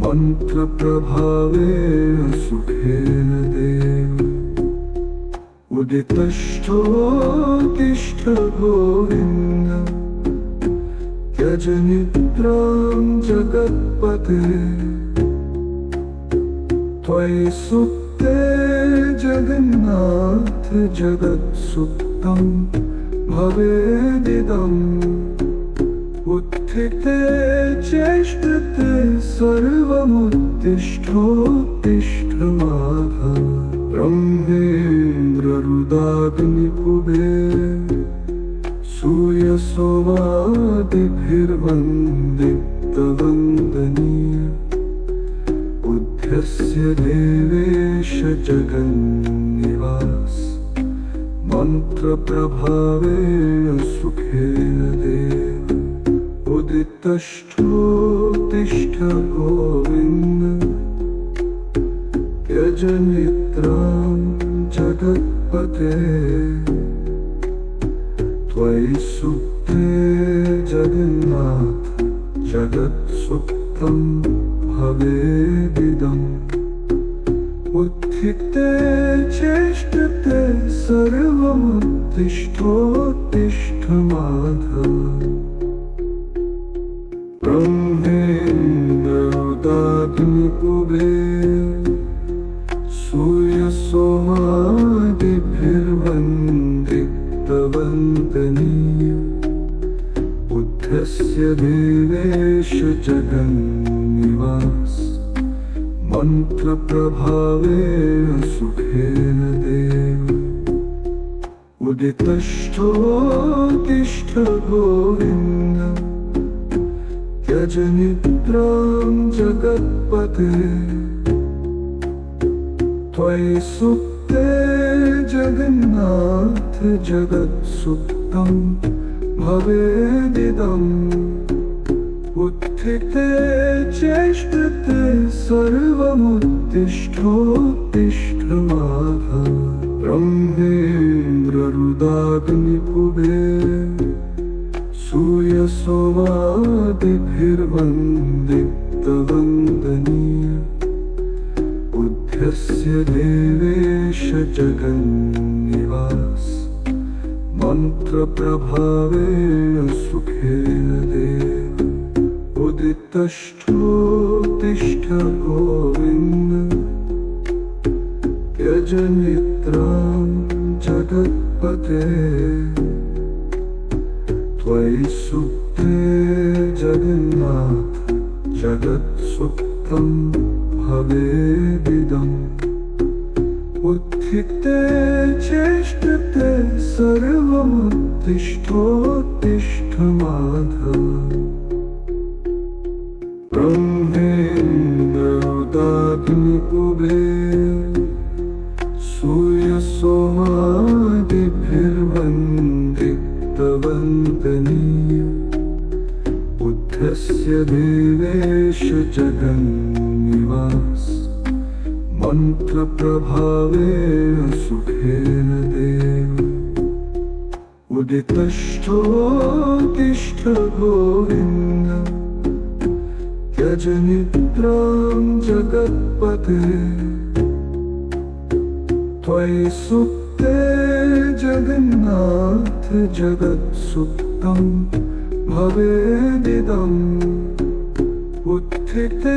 मन्त्रप्रभावेण सुखेन देव उदितष्ठोत्तिष्ठ गोविन्द त्यज निद्रां जगत्पते त्वयि सुप्ते जगन्नाथ जगत्सुप्तं भवेदिदम् उत्थिते चेष्टते सर्वमुत्तिष्ठोत्तिष्ठ माधव ब्रह्मेन्द्ररुदाग्निपुभे सूयसोमादिभिर्वन्दितवन्दनीय बुद्धस्य देवेश जगन्निवास मन्त्रप्रभावेण सुखेन देव उदितष्ठोत्तिष्ठ गोविन्द त्यज निद्रां जगत्पते त्वयि सुप्ते जगन्नाथ जगत्सुप्तं भवेदिदम् उत्थिते चेष्टते सर्वमुत्तिष्ठोत्तिष्ठ माधव ब्रह्मेन्द्ररुदाग्निपुभे सूयसोमादिभिर्वन्दितवन्दनीय बुद्धस्य देवेश जगन्निवास मन्त्रप्रभावेण सुखेन देव उदितष्ठोत्तिष्ठ गोविन्द त्यज निद्रां जगत्पते त्वयि सुप्ते जगन्नाथ जगत्सुप्तं भवेदिदम् उत्थिते चेष्टते सर्वमुत्तिष्ठोत्तिष्ठ माधव ब्रह्मेन्द्ररुदाग्निपुभे सूयसोमादिभिर्वन्दितवन्दनीय बुद्धस्य देवेश जगन्निवास मन्त्रप्रभावेण सुखेन देव उदितष्ठोत्तिष्ठ गोविन्द त्यज निद्रां जगत्पते त्वयि सुप्ते जगन्नाथ जगत्सुप्तं भवेदिदम् उत्थिते चेष्टते सर्वमुत्तिष्ठोत्तिष्ठ माधव ब्रह्मेन्द्ररुदाग्निपुभे सूयसोमादिभिर्वन्दितवन्दनीय बुद्धस्य देवेश जगन्निवास मन्त्रप्रभावेण सुखेन देव उदितष्ठोत्तिष्ठ गोविन्द त्यज निद्रां जगत्पते त्वयि सुप्ते जगन्नाथ जगत्सुप्तं भवेदिदम् उत्थिते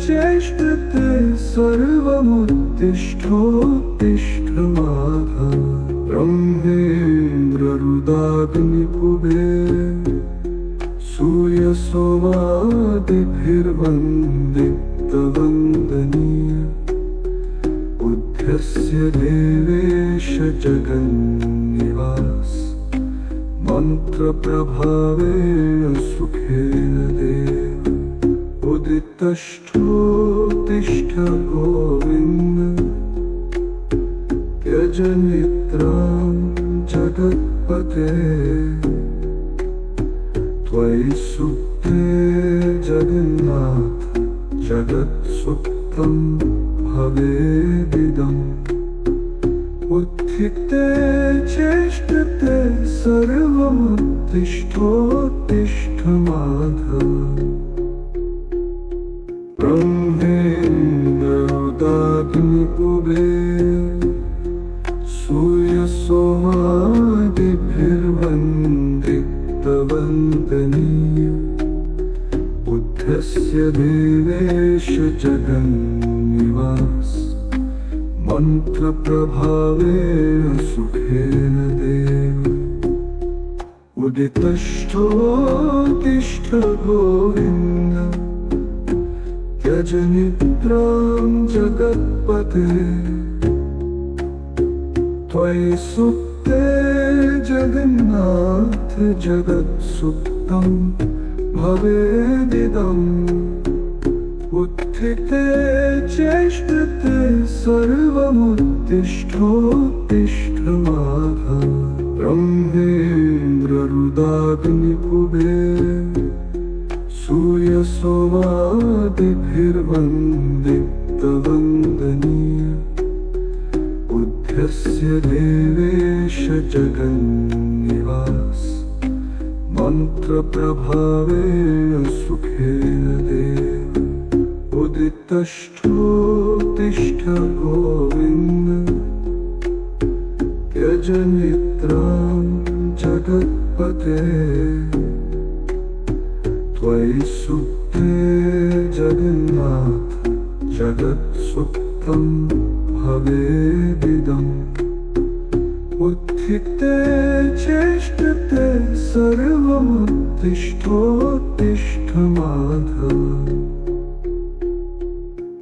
चेष्टते सर्वमुत्तिष्ठोत्तिष्ठ माधव ब्रह्मेन्द्ररुदाग्निपुबे सूर्यसोमादिभिर्वन्दितवन्दनीय बुद्ध्यस्य देवेश जगन्निवास मन्त्रप्रभावेण सुखेन देव उदितष्ठोत्तिष्ठ गोविन्द त्यज निद्रां जगत्पते त्वयि सुप्ते जगन्नाथ जगत्सुप्तं भवेदिदम् उत्थिते चेष्टते सर्वमुत्तिष्ठोत्तिष्ठ माधव ब्रह्मेन्द्ररुदाग्निपुबे सूर्यसोमादिभिर्वन्दितवन्दनीय बुद्धस्य देवेश जगन्निवास मन्त्रप्रभावेण सुखेन देव उदितष्ठोत्तिष्ठ गोविन्द त्यज निद्रां जगत्पते त्वयि सुप्ते जगन्नाथ जगत्सुप्तं भवेदिदम् उत्थिते चेष्टते सर्वमुत्तिष्ठोत्तिष्ठ माधव ब्रह्मेन्द्ररुदाग्निपुबे सूर्यसोमादिभिर्वन्दितवन्दनीय बुद्धस्य देवेश जगन्निवास मन्त्रप्रभावेण सुखेन देव उदितष्ठोत्तिष्ठ गोविन्द त्यज निद्रां जगत्पते त्वयि सुप्ते जगन्नाथ जगत्सुप्तं भवेदिदम् उत्थिते चेष्टते सर्वमुत्तिष्ठोत्तिष्ठ माधव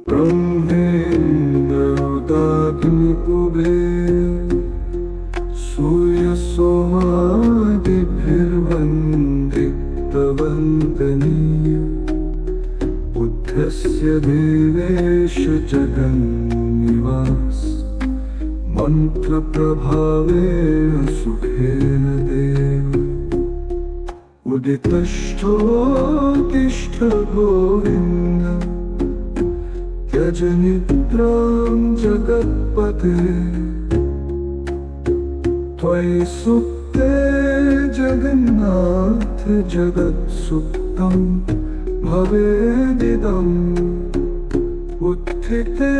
ब्रह्मेन्द्ररुदाग्निपुबे सूर्यसोमादिभिर्वन्दितवन्दनीय बुद्धस्य देवेश जगन्निवास मन्त्रप्रभावेण सुखेन देव उदितष्ठोत्तिष्ठ गोविन्द त्यज निद्रां जगत्पते त्वयि सुप्ते जगन्नाथ जगत्सुप्तं भवेदिदम् उत्थिते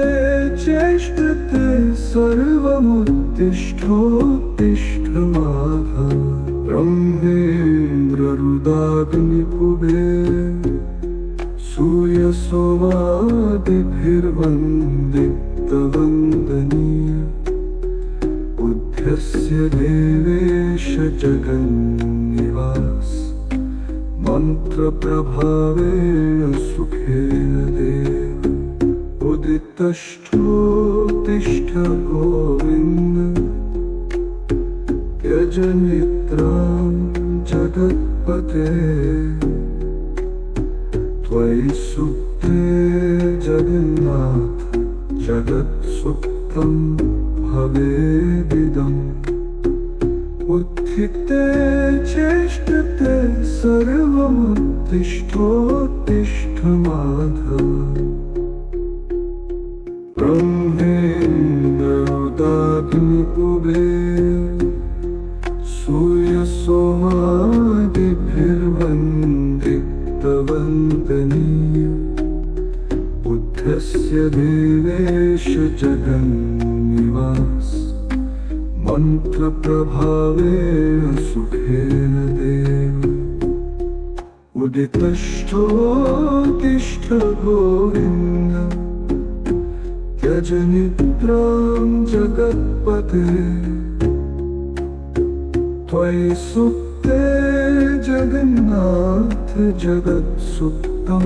चेष्टते सर्वमुत्तिष्ठोत्तिष्ठ माधव ब्रह्मेन्द्ररुदाग्निपुबे सूर्यसोमादिभिर्वन्दितवन्दनीय बुद्धस्य देवेश जगन्निवास मन्त्रप्रभावेण सुखेन देव उदितष्ठोत्तिष्ठ गोविन्द त्यज निद्रां जगत्पते त्वयि सुप्ते जगन्नाथ जगत्सुप्तं भवेदिदम् उत्थिते चेष्टते सर्वमुत्तिष्ठोत्तिष्ठ माधव ब्रह्मेन्द्ररुदाग्निपुबे सूर्य चित्तवन्दनीय बुद्धस्य देवेश जगन्निवास मन्त्रप्रभावेन सुखेन देव उदितष्ठोत्तिष्ठ गोविन्द त्यज निद्रां जगत्पते त्वयि सुप्ते जगन्नाथ जगत्सुप्तं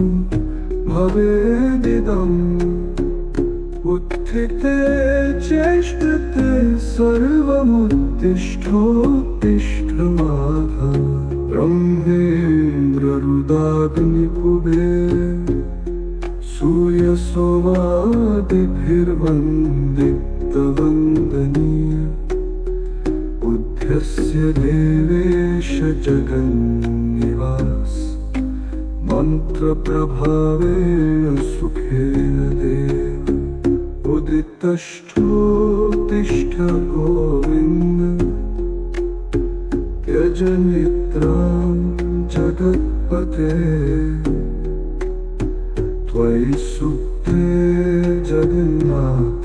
भवेदिदम् उत्थिते चेष्टते सर्वमुत्तिष्ठोत्तिष्ठ माधव ब्रह्मेन्द्ररुदाग्निपुबे सूर्यसोमादिभिर्वन्दितवन्दनीय बुद्धस्य देवेश जगन्निवास मन्त्रप्रभावेन सुखेन देव उदितष्ठोत्तिष्ठ गोविन्द त्यज निद्रां जगत्पते त्वयि सुप्ते जगन्नाथ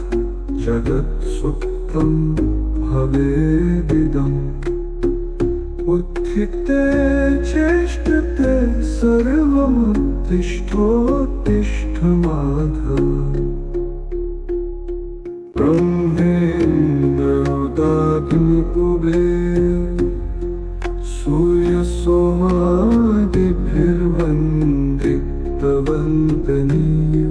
जगत्सुप्तं भवेदिदम् उत्थिते चेष्टते सर्वमुत्तिष्ठोत्तिष्ठ माधव ब्रह्मेन्द्ररुदाग्निपुबे सूर्यसोमादिभिर्वन्दितवन्दनीय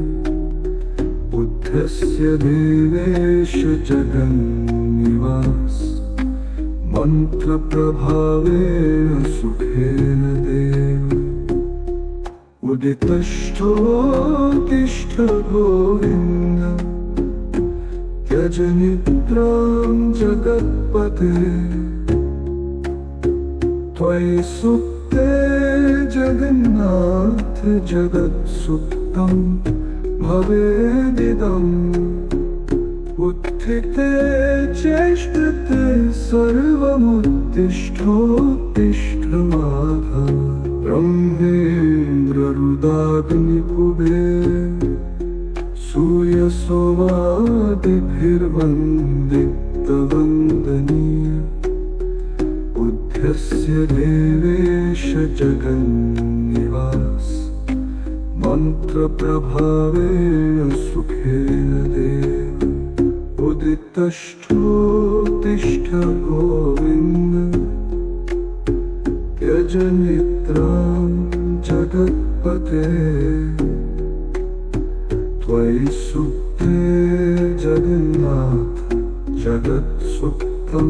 बुद्धस्य देवेश जगन्निवास मन्त्रप्रभावेन सुखेन देव उदितष्ठोत्तिष्ठ गोविन्द त्यज निद्रां जगत्पते त्वयि सुप्ते जगन्नाथ जगत्सुप्तं भवेदिदम् उत्थिते चेष्टते सर्वमुत्तिष्ठोत्तिष्ठ माधव ब्रह्मेन्द्ररुदाग्निपुबे सूर्यसोमादिभिर्वन्दितवन्दनीय बुद्धस्य देवेश जगन्निवास मन्त्रप्रभावेन सुखेन देव उदितष्ठोत्तिष्ठ गोविन्द त्यज निद्रां जगत्पते त्वयि सुप्ते जगन्नाथ जगत्सुप्तं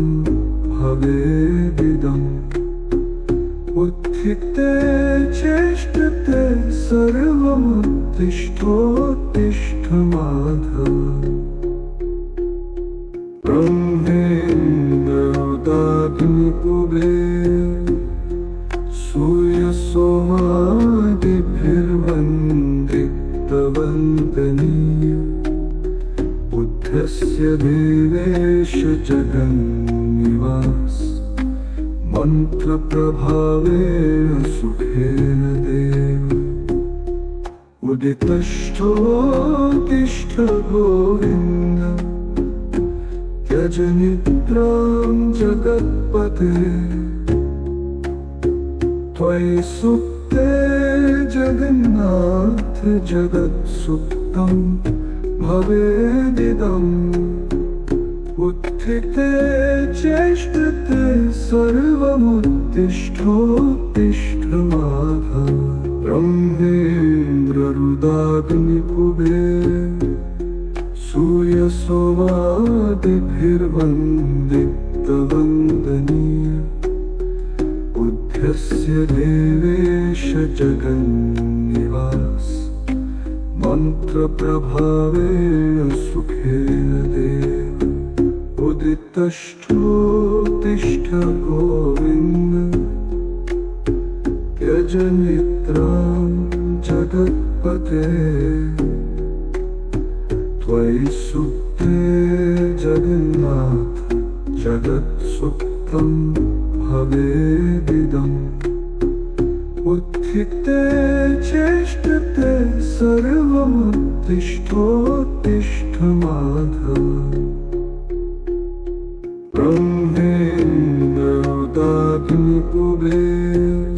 भवेदिदम् उत्थिते चेष्टते सर्वमुत्तिष्ठोत्तिष्ठ माधव ब्रह्मेन्द्ररुदाग्निपुबे सूर्यसोमादिभिर्वन्दितवन्दनीय बुद्धस्य देवेश जगन्निवास मन्त्रप्रभावेन सुखेन देव उदितष्ठोत्तिष्ठ गोविन्द त्यज निद्रां जगत्पते त्वयि सुप्ते जगन्नाथ जगत्सुप्तं भवेदिदम् उत्थिते चेष्टते सर्वमुत्तिष्ठोत्तिष्ठ माधव ब्रह्मेन्द्ररुदाग्निपुबे सूर्यसोमादिभिर्वन्दितवन्दनीय बुद्धस्य देवेश जगन्निवास मन्त्रप्रभावेन सुखेन देव उदितष्ठोत्तिष्ठ गोविन्द त्यज निद्रां जगत्पते त्वयि सुप्ते जगन्नाथ जगत्सुप्तं भवेदिदम् उत्थिते चेष्टते सर्वमुत्तिष्ठोत्तिष्ठ माधव ब्रह्मेन्द्रोदाग्निकुबेर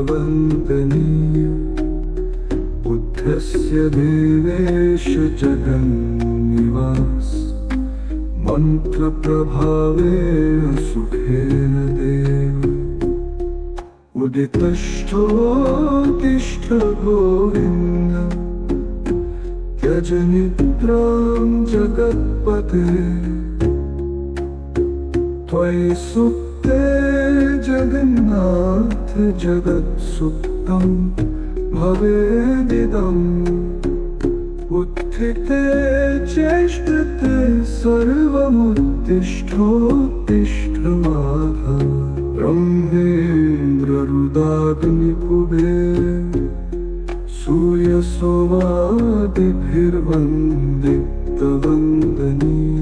सूर्यसोमादिभिर्वन्दितवन्दनीय बुद्धस्य देवेश जगन्निवास मन्त्रप्रभावेन सुखेन देव उदितष्ठोत्तिष्ठ गोविन्द त्यज निद्रां जगत्पते त्वयि सुप्ते जगन्नाथ जगत्सुप्तं भवेदिदम् उत्थिते चेष्टते सर्वमुत्तिष्ठोत्तिष्ठ माधव ब्रह्मेन्द्ररुदाग्निकुबेर सूर्यसोमादिभिर्वन्दितवन्दनीय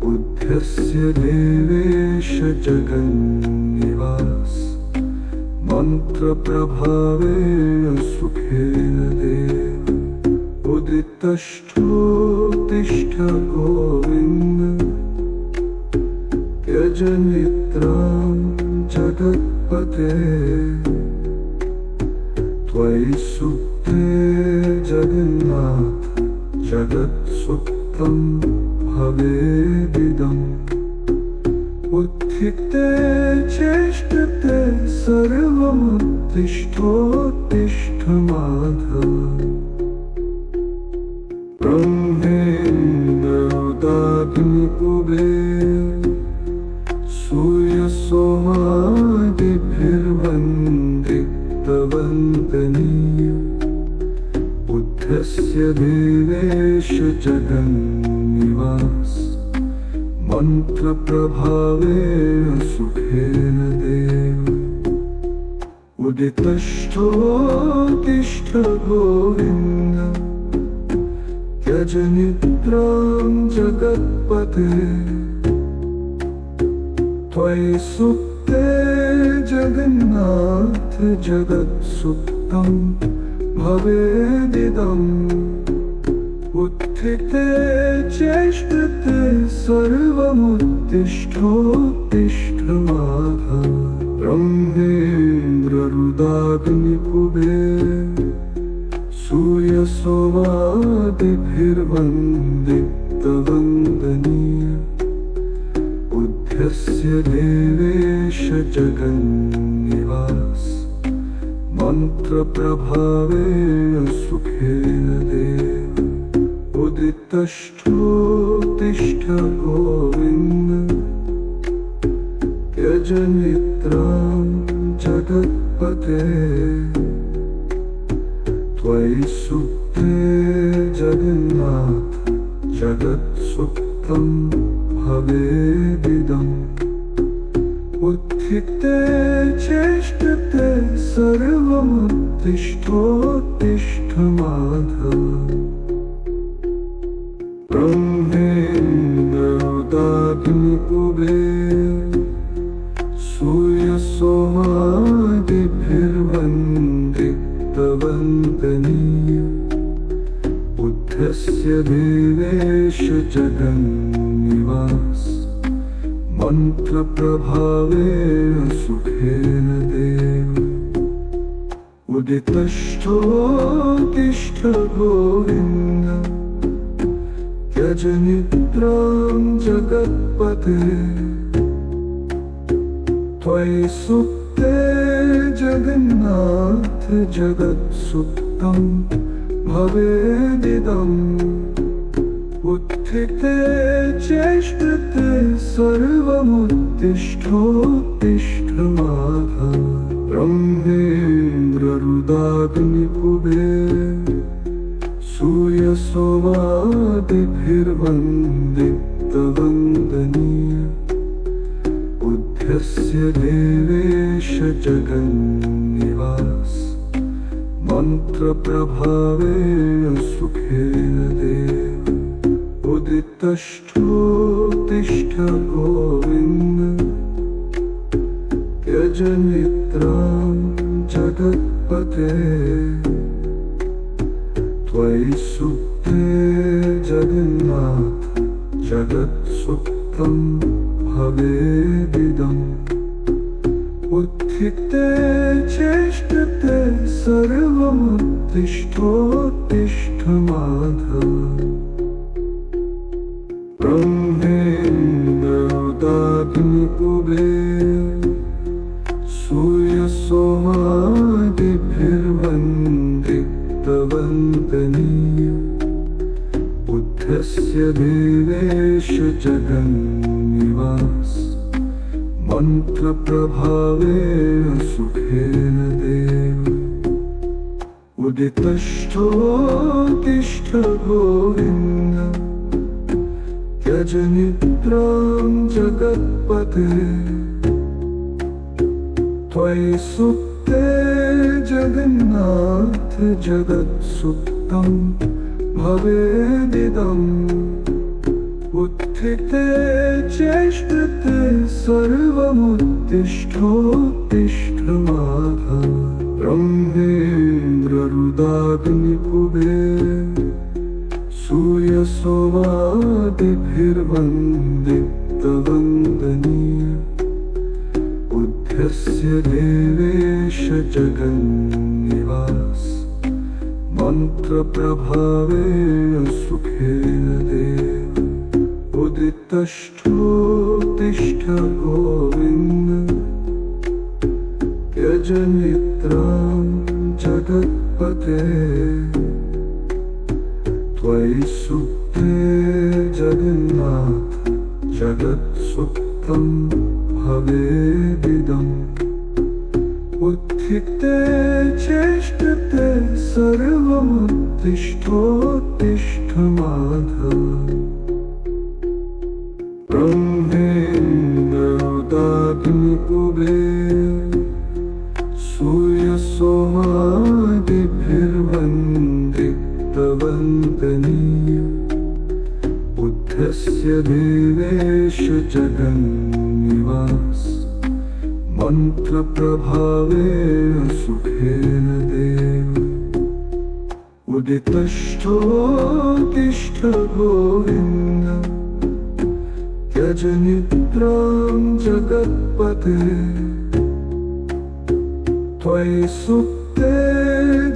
बुद्धस्य देवेश जगन्निवास मन्त्रप्रभावेन सुखेन देव उदितष्ठोत्तिष्ठ गोविन्द त्यज निद्रां जगत्पते त्वयि सुप्ते जगन्नाथ जगत्सुप्तं भवेदिदम् उत्थिते चेष्टते सर्वमुत्तिष्ठोत्तिष्ठ माधव ब्रह्मेन्द्रोदाग्निकुबेर सूर्यसोमादिभिर्वन्दितवन्दनीय बुद्धस्य देवेश जगन्निवास मन्त्रप्रभावेन सुखेन देव उदितष्ठोत्तिष्ठ गोविन्द त्यज निद्रां जगत्पते त्वयि सुप्ते जगन्नाथ जगत्सुप्तं भवेदिदम् उत्थिते चेष्टते सर्वमुत्तिष्ठोत्तिष्ठ माधव ब्रह्मेन्द्ररुदाग्निकुबेर सूर्यसोमादिभिर्वन्दितवन्दनीय बुद्धस्य देवेश जगन्निवास मन्त्रप्रभावेन सुखेन देव उदितष्ठोत्तिष्ठ गोविन्द त्यज निद्रां जगत्पते त्वयि सुप्ते जगन्नाथ जगत्सुप्तं भवेदिदम् उत्थिते चेष्टते सर्वमुत्तिष्ठोत्तिष्ठ माधव ब्रह्मेन्द्रोदाग्निकुबेर सूर्यसोमादिभिर्वन्दितवन्दनीय बुद्धस्य देवेश जगन्निवास मन्त्रप्रभावेन सुखेन देव उदितष्ठोत्तिष्ठ गोविन्द त्यज निद्रां जगत्पते त्वयि सुप्ते जगन्नाथ जगत्सुप्तं भवेदिदम् उत्थिते चेष्टते सर्वमुत्तिष्ठोत्तिष्ठ माधव ब्रह्मेन्द्ररुदाग्निकुबेर सूर्यसोमादिभिर्वन्दितवन्दनीय बुद्धस्य देवेश जगन्निवास मन्त्रप्रभावेन सुखेन देव उदितष्ठोत्तिष्ठ तिष्ठ गोविन्द त्यज निद्रां जगत्पते त्वयि सुप्ते जगन्नाथ जगत्सुप्तं भवेदिदम् उत्थिते चेष्टते सर्वमुत्तिष्ठोत्तिष्ठ माधव ब्रह्मेन्द्ररुदाग्निकुबेर सूर्यसोमादिभिर्वन्दितवन्दनीय बुद्धस्य देवेश जगन्निवास मन्त्रप्रभावेन सुखेन देव उदितष्ठोत्तिष्ठ गोविन्द त्यज निद्रां जगत्पते त्वयि सुप्ते जगन्नाथ जगत्सुप्तं भवेदिदम् उत्थिते चेष्टते सर्वमुत्तिष्ठोत्तिष्ठ माधव ब्रह्मेन्द्ररुदाग्निकुबेर सूर्यसोमादिभिर्वन्दितवन्दनीय बुद्धस्य देवेश जगन्निवास मन्त्रप्रभावेन सुखेन देव उदितष्ठोत्तिष्ठ गोविन्द त्यज निद्रां जगत्पते त्वयि सुप्ते जगन्नाथ जगत्सुप्तं भवेदिदम् उत्थिते चेष्टते सर्वमुत्तिष्ठोत्तिष्ठ माधव ब्रह्मेन्द्ररुदाग्निकुबेर सूर्यसोमादिभिर्वन्दितवन्दनीय बुद्धस्य देवेश जगन्निवास मन्त्रप्रभावेन सुखेन देव उदितष्ठोत्तिष्ठ गोविन्द त्यज निद्रां जगत्पते त्वयि सुप्ते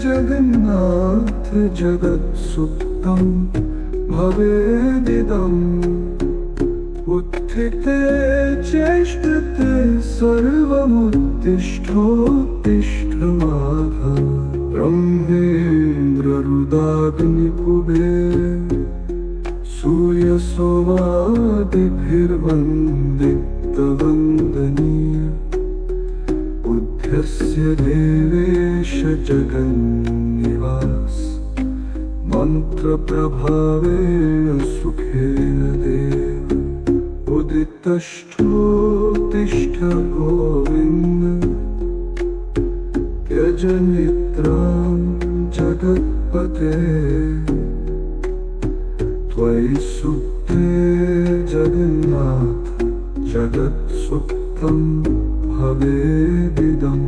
जगन्नाथ जगत्सुप्तं भवेदिदम् उत्थिते चेष्टते सर्वमुत्तिष्ठोत्तिष्ठ माधव ब्रह्मेन्द्ररुदाग्निकुबेर सूर्यसोमादिभिर्वन्दितवन्दनीय बुद्धस्य देवेश जगन्निवास मन्त्रप्रभावेन सुखेन देव उदितष्ठोत्तिष्ठ गोविन्द त्यज निद्रां जगत्पते त्वयि सुप्ते जगन्नाथ जगत्सुप्तं भवेदिदम्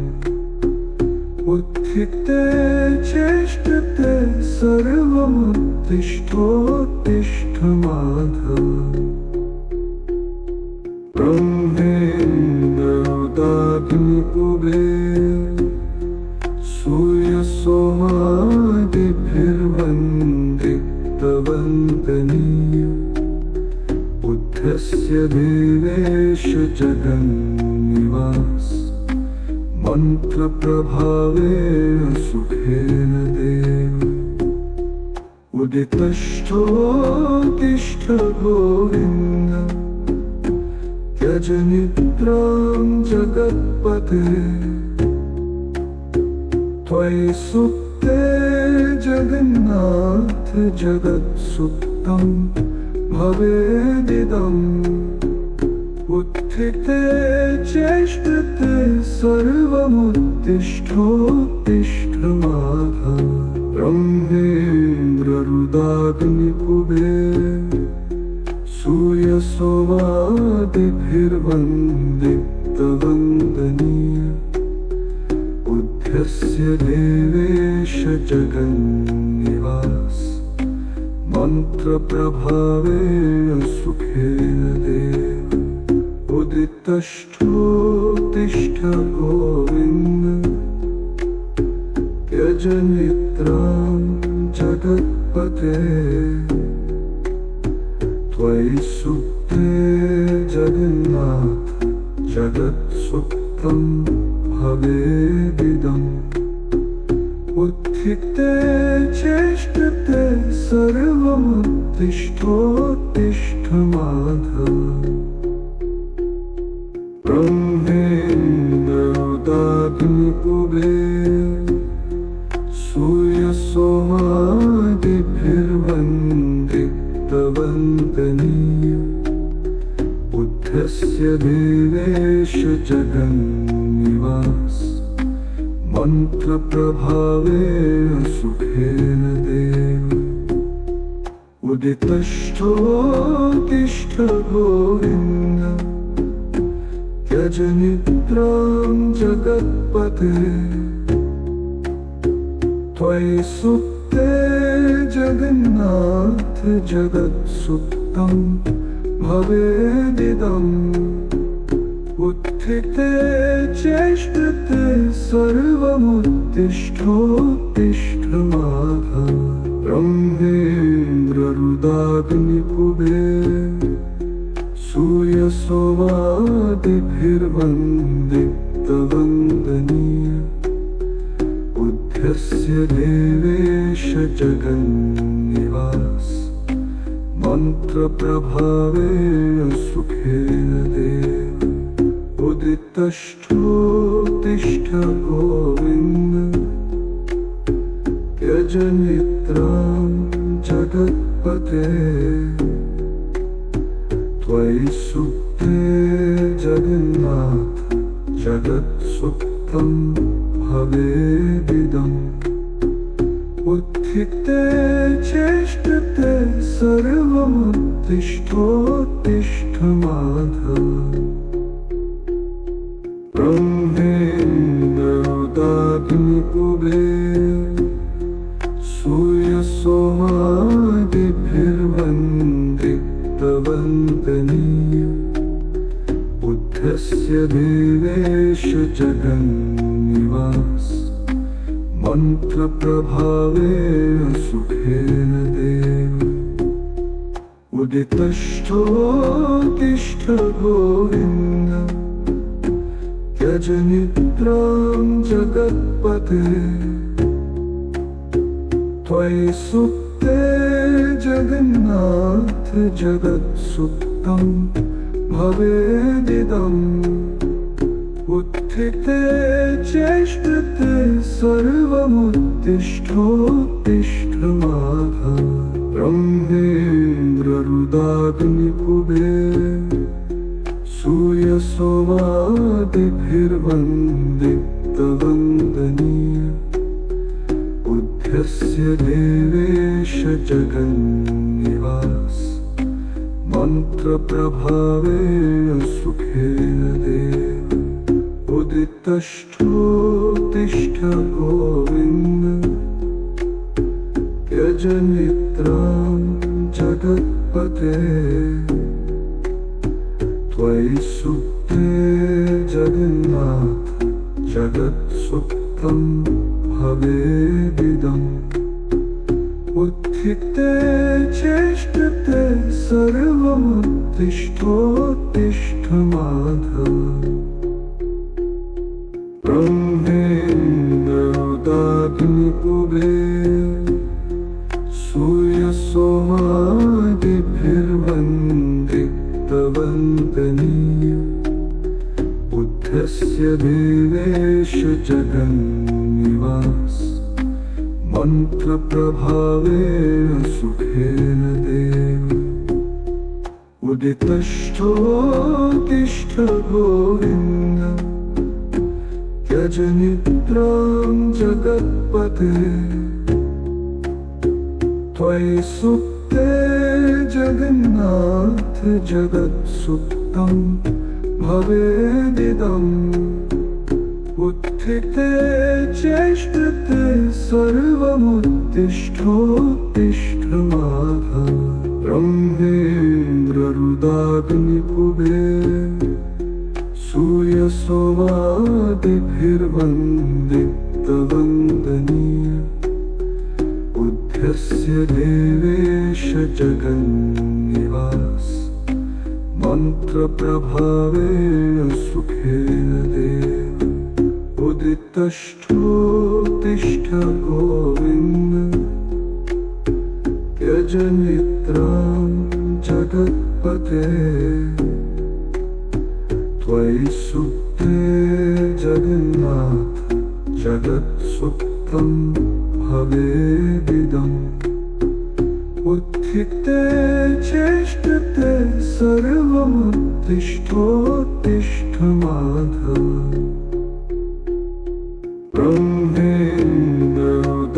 उत्थिते चेष्टते सर्वमुत्तिष्ठोत्तिष्ठ माधव ब्रह्मेन्द्ररुदाग्निकुबेर सूर्यसोमादिभिर्वन्दितवन्दनीय बुद्धस्य देवेश जगन्निवास मन्त्रप्रभावेन सुखेन देव उदितष्ठोत्तिष्ठ गोविन्द त्यज निद्रां जगत्पते त्वयि सुप्ते जगन्नाथ जगत्सुप्तं भवेदिदम् उत्थिते चेष्टते सर्वमुत्तिष्ठोत्तिष्ठ माधव ब्रह्मेन्द्ररुदाग्निकुबेर सूयसोमादिभिर्वन्दितवन्दनीय बुद्ध्यस्य देवेश जगन्निवास मन्त्रप्रभावेण सुखेन देव उदितष्ठोत्तिष्ठ गोविन्द यजनित्रां जगत्पते त्वयि सुप्ते जगन्नाथ जगत्सुप्तं भवेदिदम् उत्थिते चेष्टते सर्वमुत्तिष्ठोत्तिष्ठ माधव ब्रह्मेन्द्रोदाग्निकुबेर सूर्यसोमादिभिर्वन्दितवन्दनीय बुद्धस्य देवेश जगन्निवास मन्त्रप्रभावेण सुखेन देव उदितष्ठोत्तिष्ठ गोविन्द यजनित्रां जगत्पते त्वयि सुप्ते जगन्नाथ जगत्सुप्तं भवेदिदम् उत्थिते चेष्टते सर्वमुत्तिष्ठोत्तिष्ठ माधव ब्रह्मेन्द्ररुदाग्निकुबेर सूर्यसोमादिभिर्वन्दितवन्दनीय बुद्धस्य देवेश जगन्निवास मन्त्रप्रभावेण सुखेन देव उदितष्ठोत्तिष्ठ गोविन्द यजनित्रां जगत्पते त्वयि सुप्ते जगन्नाथ जगत्सुप्तं भवेदिदम् उत्थिते चेष्टते सर्वमुत्तिष्ठोत्तिष्ठ माधव ब्रह्मेन्द्रोदाग्निकुबेर सूर्यसोमादिभिर्वन्दितवन्दनीय बुद्धस्य देवेश जगन्निवास मन्त्रप्रभावेण सुखेन देव उदितष्ठोत्तिष्ठ गोविन्द यजनित्रां जगत्पते त्वयि सुप्ते जगन्नाथ जगत्सुप्तं भवेदिदम् उत्थिते चेष्टते सर्वमुत्तिष्ठोत्तिष्ठ माधव ब्रह्मेन्द्ररुदाग्निकुबेर सूर्यसोमादिभिर्वन्दितवन्दनीय बुद्धस्य देवेश जगन्निवास मन्त्रप्रभावेण सुखेन देव उदितष्ठोत्तिष्ठ गोविन्द यजनित्रां जगत्पते त्वयि सुप्ते जगन्नाथ जगत्सुप्तं भवेदिदम् उत्थिते चेष्टते सर्वमुत्तिष्ठोत्तिष्ठ माधव ब्रह्मेन्द्रोदाग्निकुबेर सूर्यसोमादिभिर्वन्दितवन्दनीय बुद्धस्य देवेश जगन्निवास मन्त्रप्रभावेण सुखेन देव उदितष्ठोत्तिष्ठ गोविन्द यजनित्रां जगत्पते त्वयि सुप्ते जगन्नाथ जगत्सुप्तं भवेदिदम् उत्थिते चेष्टते सर्वमुत्तिष्ठोत्तिष्ठ माधव ब्रह्मेन्द्ररुदाग्निपुबे सूर्यसोमादिभिर्वन्दितवन्दनीय उद्यस्य देवेश जगन्निवास मन्त्रप्रभावेण सुखेन देव उदितष्ठोत्तिष्ठ गोविन्द यजनित्रां जगत्पते त्वयि सुप्ते जगन्नाथ जगत्सुप्तं भवेदिदम् उत्थिते चेष्टते सर्वमुत्तिष्ठोत्तिष्ठ माधव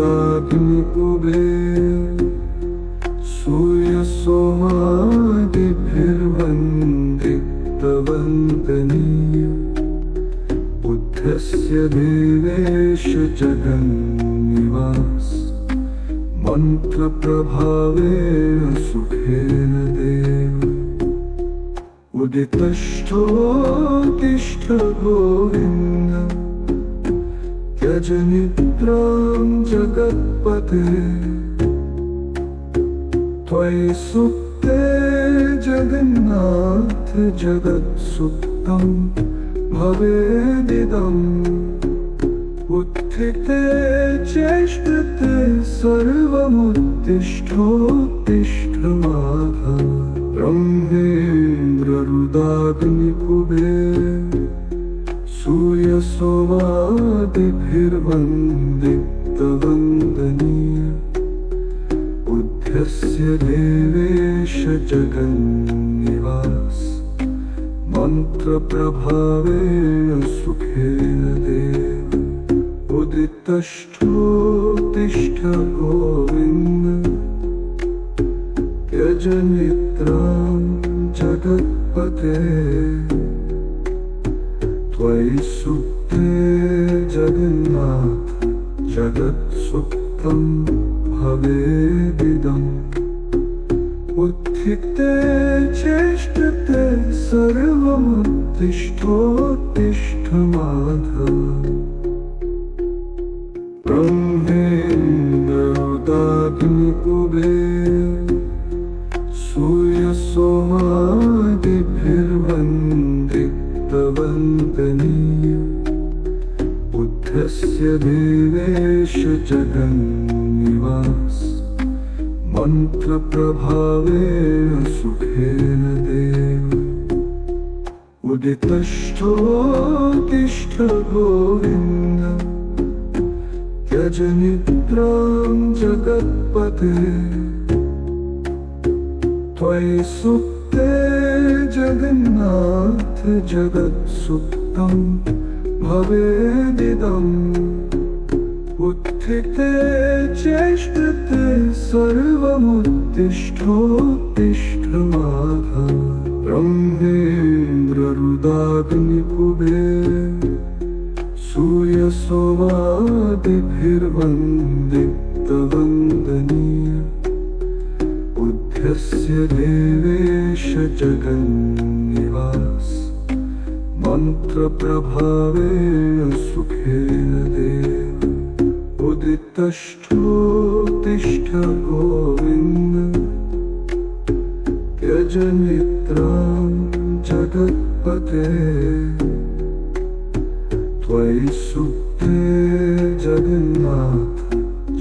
ब्रह्मेन्द्ररुदाग्निपुबे सूर्यसोमादिभिर्वन्दितवन्दनीय बुद्धस्य देवेश जगन्निवास मन्त्रप्रभावेण सुखेन देव उदितष्ठोत्तिष्ठ गोविन्द यजनित्रां जगत्पते त्वयि सुप्ते जगन्नाथ जगत्सुप्तं भवेदिदम् उत्थिते चेष्टते सर्वमुत्तिष्ठोत्तिष्ठ माधव ब्रह्मेन्द्ररुदाग्निपुबे सूर्यसोमादिभिर्वन्दितवन्दनीय उद्यस्य देवेश जगन्निवास मन्त्रप्रभावेण सुखेन देव उदितष्ठोत्तिष्ठ गोविन्द यजनित्रां जगत्पते त्वयि सुप्ते जगन्नाथ जगत्सुप्तं भवेदिदम् उत्थिते चेष्टते सर्वमुत्तिष्ठोत्तिष्ठ माधव ब्रह्मेन्द्ररुदाग्निपुबे सूर्यसोमादिभिर्वन्दितवन्दनीय बुद्धस्य देवेश जगन्निवास मन्त्रप्रभावेण सुखेन देव उदितष्ठोत्तिष्ठ गोविन्द यजनित्रां जगत्पते त्वयि सुप्ते जगन्नाथ जगत्सुप्तं भवेदिदम् उत्थिते चेष्टते सर्वमुत्तिष्ठोत्तिष्ठ माधव ब्रह्मेन्द्ररुदाग्निपुबे सूर्यसोमादिभिर्वन्दितवन्दनीय उद्यस्य देवेश जगन्निवास मन्त्रप्रभावेण सुखेन देव उदितष्ठोत्तिष्ठ गोविन्द यजनित्रां जगत्पते त्वयि सुप्ते जगन्नाथ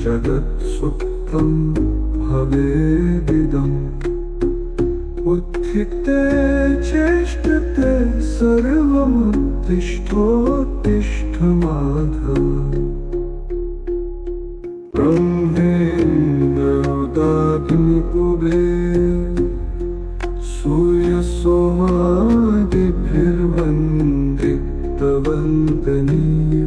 जगत्सुप्तं भवेदिदम् उत्थिते चेष्टते सर्वमुत्तिष्ठोत्तिष्ठ माधव ब्रह्मेन्द्ररुदाग्निपुबे सूर्यसोमादिभिर्वन्दितवन्दनीय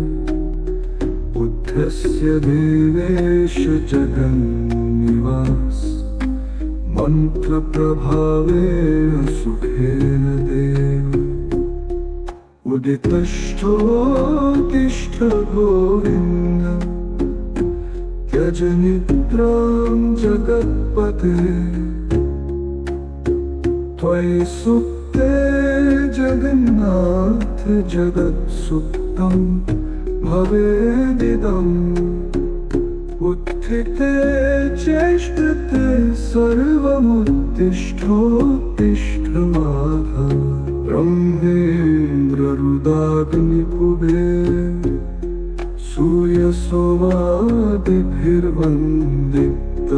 बुद्धस्य देवेश जगन्निवास मन्त्रप्रभावेन सुखेन देव उदितष्ठोत्तिष्ठ गोविन्द त्यज निद्रां जगत्पते त्वयि सुप्ते जगन्नाथ जगत्सुप्तं भवेदिदम् उत्थिते चेष्टते सर्वमुत्तिष्ठोत्तिष्ठ माधव ब्रह्मेन्द्ररुदाग्निपुबे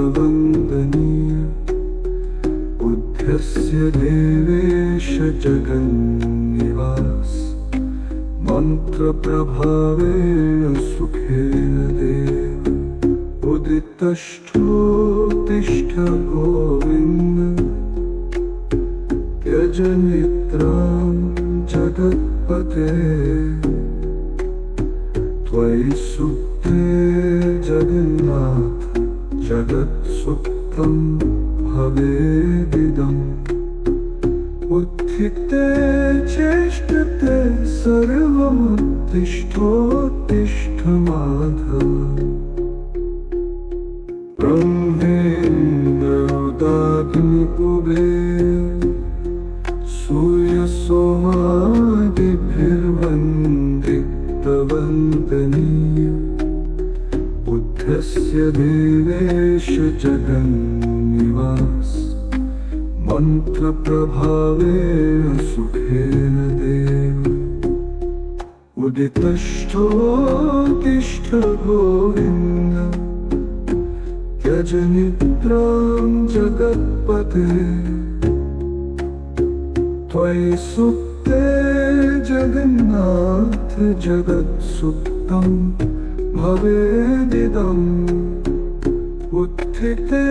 सूर्यसोमादिभिर्वन्दितवन्दनीय बुद्ध्यस्य देवेश जगन्निवास मन्त्रप्रभावेन सुखेन देव उदितष्ठोत्तिष्ठ गोविन्द त्यज निद्रां जगत्पते त्वयि सुप्ते जगन्नाथ जगत्सुप्तं भवेदिदम् उत्थिते चेष्टते सर्वमुत्तिष्ठोत्तिष्ठ माधव ब्रह्मेन्द्ररुदाग्निपुबे सूर्यसोमादिभिर्वन्दितवन्दनीय बुद्धस्य देवेश जगन्निवास मन्त्रप्रभावेन सुखेन देव उदितष्ठोत्तिष्ठ गोविन्द त्यज निद्रां जगत्पते त्वयि सुप्ते जगन्नाथ जगत्सुप्तं भवेदिदम् उत्थिते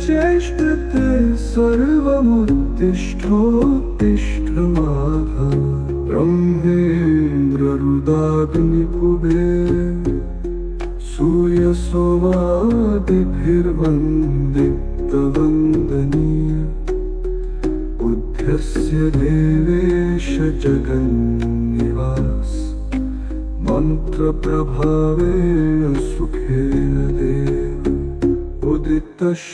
चेष्टते सर्वमुत्तिष्ठोत्तिष्ठ माधव ब्रह्मेन्द्ररुदाग्निपुबे सूर्यसोमादिभिर्वन्दितवन्दनीय बुद्धस्य देवेश जगन्निवास मन्त्रप्रभावेन सुखेन देव उदितष्ठोत्तिष्ठ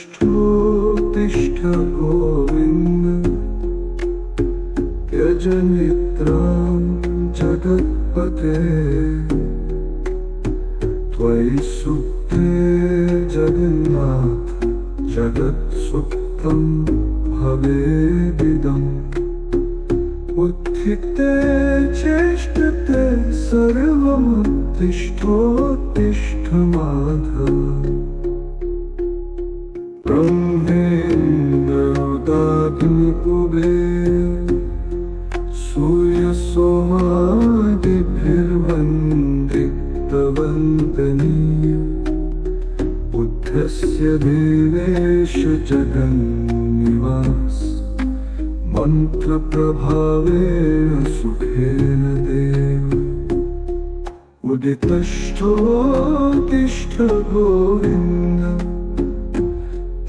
गोविन्द त्यज निद्रां जगत्पते त्वयि सुप्ते जगन्नाथ जगत्सुप्तं भवेदिदम् उत्थिते चेष्टते सर्वमुत्तिष्ठोत्तिष्ठ माधव ब्रह्मेन्द्ररुदाग्निपुबे सूर्यसोमादिभिर्वन्दितवन्दनीय बुद्धस्य देवेश जगन्निवास मन्त्रप्रभावेन सुखेन देव उदितष्ठोत्तिष्ठ गोविन्द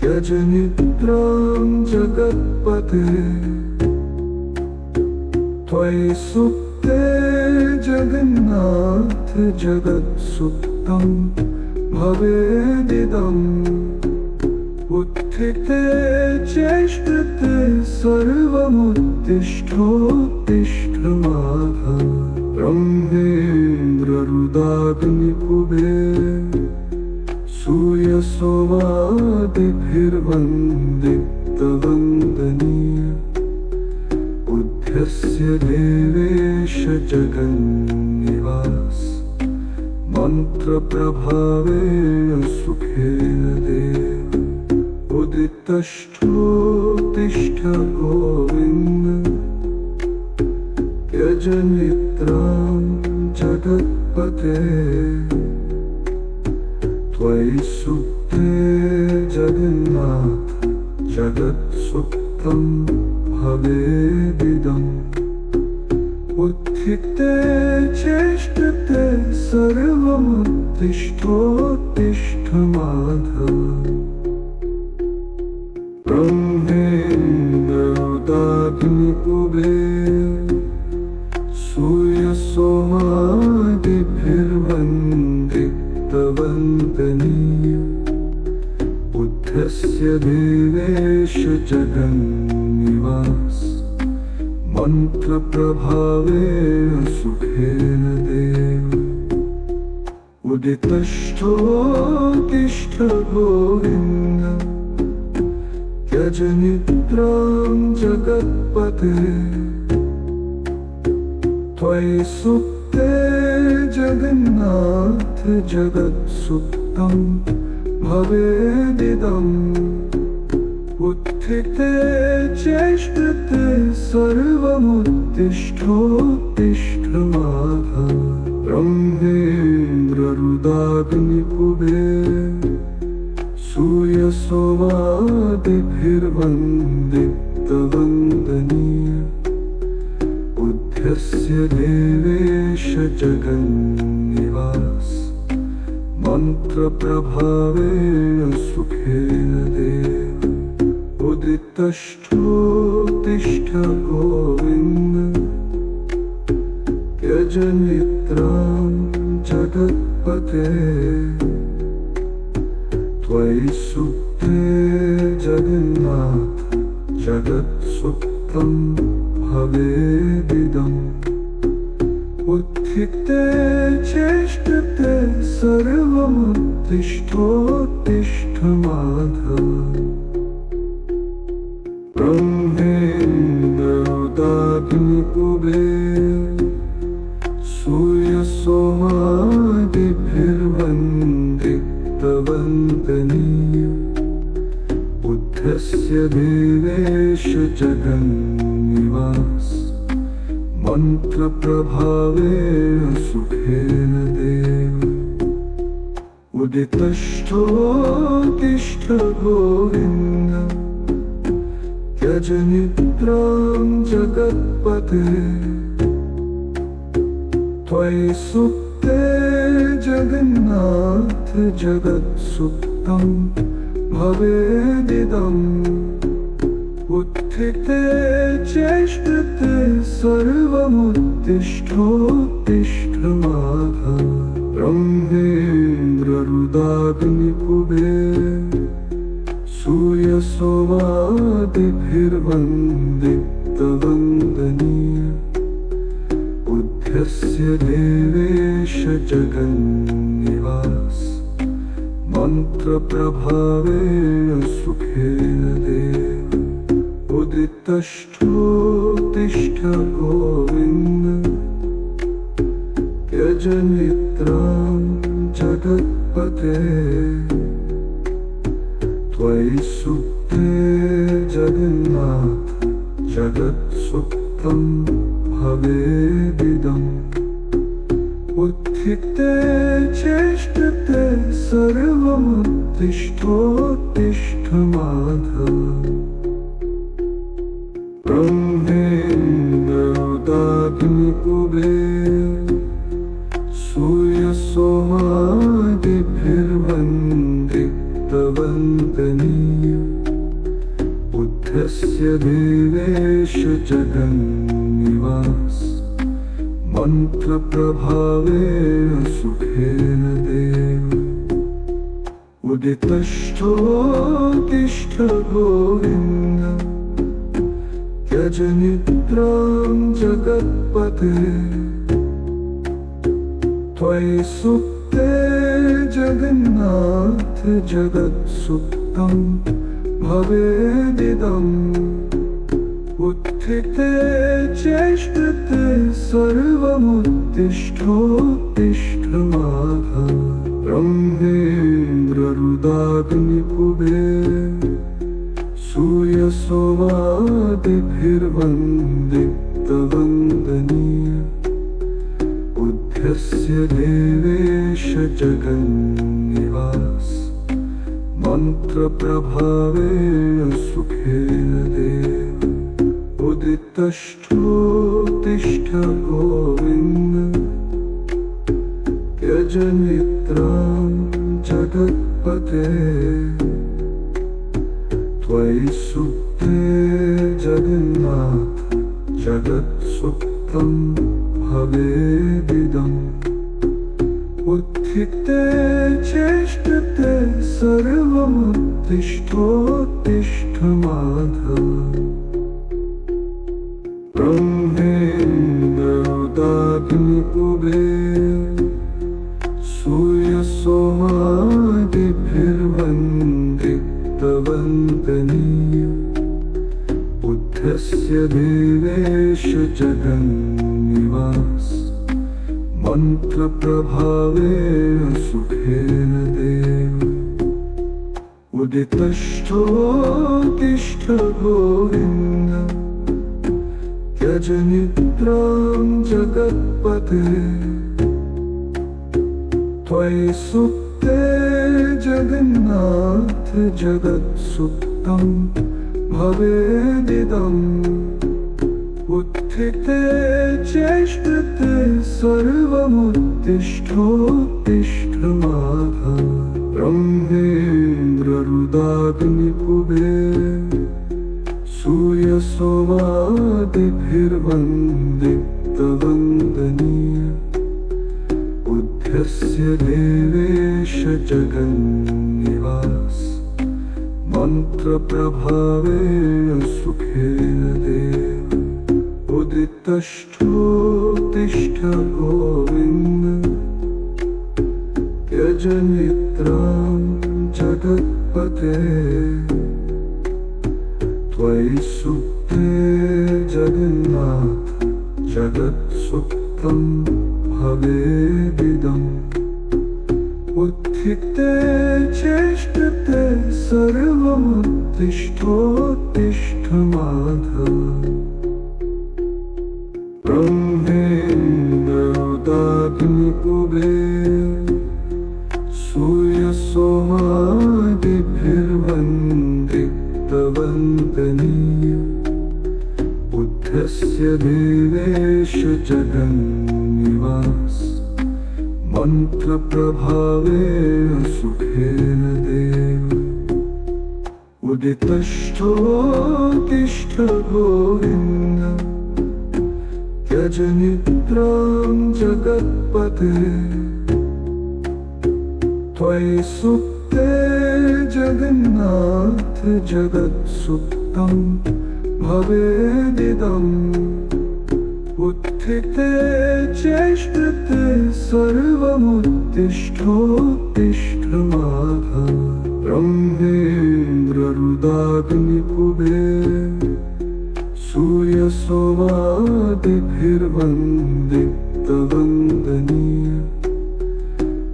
त्यज निद्रां जगत्पते त्वयि सुप्ते जगन्नाथ जगत्सुप्तं भवेदिदम् उत्थिते चेष्टते सर्वमुत्तिष्ठोत्तिष्ठ माधव ब्रह्मेन्द्ररुदाग्निपुबे सूर्यसोमादिभिर्वन्दितवन्दनीय बुद्धस्य देवेश जगन्निवास मन्त्रप्रभावेन सुखेन देव उदितष्ठोत्तिष्ठ गोविन्द त्यज निद्रां जगत्पते त्वयि सुप्ते जगन्नाथ जगत्सुप्तं भवेदिदम् उत्थिते चेष्टते सर्वमुत्तिष्ठोत्तिष्ठ माधव ब्रह्मेन्द्ररुदाग्निकुबे सूर्यसोमादिभिर्वन्दितवन्दनीय बुद्धस्य देवेश जगन्निवास मन्त्रप्रभावेन सुखेन देव उदितष्ठोत्तिष्ठ गोविन्द त्यज निद्रां जगत्पते त्वयि सुप्ते जगन्नाथ जगत्सुप्तं भवेदिदम् उत्थिते चेष्टते सर्वमुत्तिष्ठोत्तिष्ठ माधव ब्रह्मेन्द्ररुदाग्निकुबे सूर्यसोमादिभिर्वन्दितवन्दनीय बुद्धस्य देवेश जगन्निवास मन्त्रप्रभावेन सुखेन देव उदितष्ठोत्तिष्ठ गोविन्द त्यज निद्रां जगत्पते त्वयि सुप्ते जगन्नाथ जगत्सुप्तं भवेदिदम् उत्थिते चेष्टते सर्वमुत्तिष्ठोत्तिष्ठ माधव ब्रह्मेन्द्ररुदाग्निकुबे सूर्यसोमादिभिर्वन्दितवन्दनीय बुद्धस्य देवेश जगन्निवास मन्त्रप्रभावेन सुखेन देव उदितष्ठोत्तिष्ठ गोविन्द त्यज निद्रां जगत्पते त्वयि सुप्ते जगन्नाथ जगत्सुप्तं भवेदिदम् उत्थिते चेष्टते सर्वमुत्तिष्ठोत्तिष्ठ माधव ब्रह्मेन्द्ररुदाग्निकुबे सूर्यसोमादिभिर्वन्दितवन्दनीय बुद्धस्य देवेश जगन्निवास मन्त्रप्रभावेन सुखेन देव उदितष्ठोत्तिष्ठ गोविन्द त्यज निद्रां जगत्पते त्वयि सुप्ते जगन्नाथ जगत्सुप्तं भवेदिदम् उत्थिते चेष्टते सर्वमुत्तिष्ठोत्तिष्ठ माधव ब्रह्मेन्द्ररुदाग्निकुबे सूर्यसोमादिभिर्वन्दितवन्दनीय बुद्धस्य देवेश जगन्निवास मन्त्रप्रभावेन सुखेन देव उदितष्ठोत्तिष्ठ गोविन्द त्यज निद्रां जगत्पते त्वयि सुप्ते जगन्नाथ जगत्सुप्तं भवेदिदम् उत्थिते चेष्टते सर्वमुत्तिष्ठोत्तिष्ठ माधव ब्रह्मेन्द्ररुदाग्निकुबे सूर्यसोमादिभिर्वन्दितवन्दनीय बुद्धस्य देवेश जगन्निवास मन्त्रप्रभावेन सुखेन देव उदितष्ठोत्तिष्ठ गोविन्द त्यज निद्रां जगत्पते त्वयि सुप्ते जगन्नाथ जगत्सुप्तं भवेदिदम् उत्थिते चेष्टते सर्वमुत्तिष्ठोत्तिष्ठ माधव ब्रह्मेन्द्रोदाग्निपुभे सूर्यसोमादिभिर्वन्दितवन्दनीय बुद्धस्य देवेश जगन्निवास मन्त्रप्रभावेन सुखेन देव उदितष्ठोत्तिष्ठ गोविन्द त्यज निद्रां जगत्पते त्वयि सुप्ते जगन्नाथ जगत्सुप्तं भवेदिदम् उत्थिते चेष्टते सर्वमुत्तिष्ठोत्तिष्ठ माधव ब्रह्मेन्द्ररुदाग्निपुभे सूर्यसोमादिभिर्वन्दितवन्दनीय बुद्धस्य देवेश जगन्निवास मन्त्रप्रभावेन सुखेन देव उदितष्ठोत्तिष्ठ गोविन्द त्यज निद्रां जगत्पते त्वयि सुप्ते जगन्नाथ जगत्सुप्तं भवेदिदम् उत्थिते चेष्टते सर्वमुत्तिष्ठोत्तिष्ठ माधव ब्रह्मेन्द्रोदाग्निपुभे सूर्यसोमादिभिर्वन्दितवन्दनीय बुद्धस्य देवेश जगन्निवास मन्त्रप्रभावेन सुखेन देव उदितष्ठोत्तिष्ठ गोविन्द त्यज निद्रां जगत्पते त्वयि सुप्ते जगन्नाथ जगत्सुप्तं भवेदिदम् उत्थिते चेष्टते सर्वमुत्तिष्ठोत्तिष्ठ माधव ब्रह्मेन्द्ररुदाग्निपुभे सूर्यसोमादिभिर्वन्दितवन्दनीय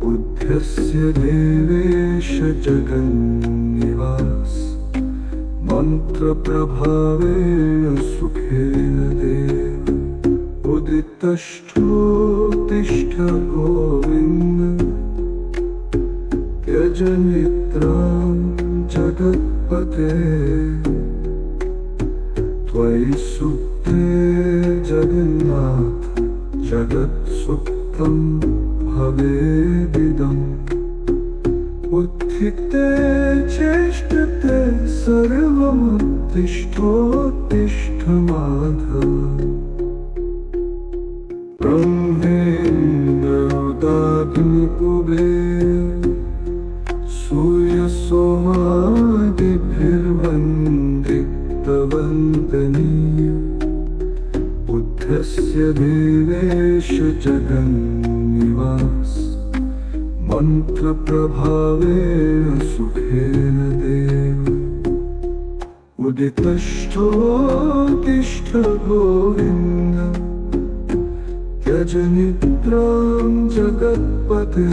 बुद्धस्य देवेश जगन्निवास मन्त्रप्रभावेन सुखेन देव उदितष्ठोत्तिष्ठ गोविन्द त्यज निद्रां जगत्पते त्वयि सुप्ते जगन्नाथ जगत्सुप्तं भवेदिदम् उत्थिते चेष्टते सर्वमुत्तिष्ठोत्तिष्ठ माधव ब्रह्मेन्द्रोदाग्निपुभे सूर्यसोमादिभिर्वन्दितवन्दनीय बुद्धस्य देवेश जगन्निवास मन्त्रप्रभावेन सुखेन देव उदितष्ठोत्तिष्ठ गोविन्द त्यज निद्रां जगत्पते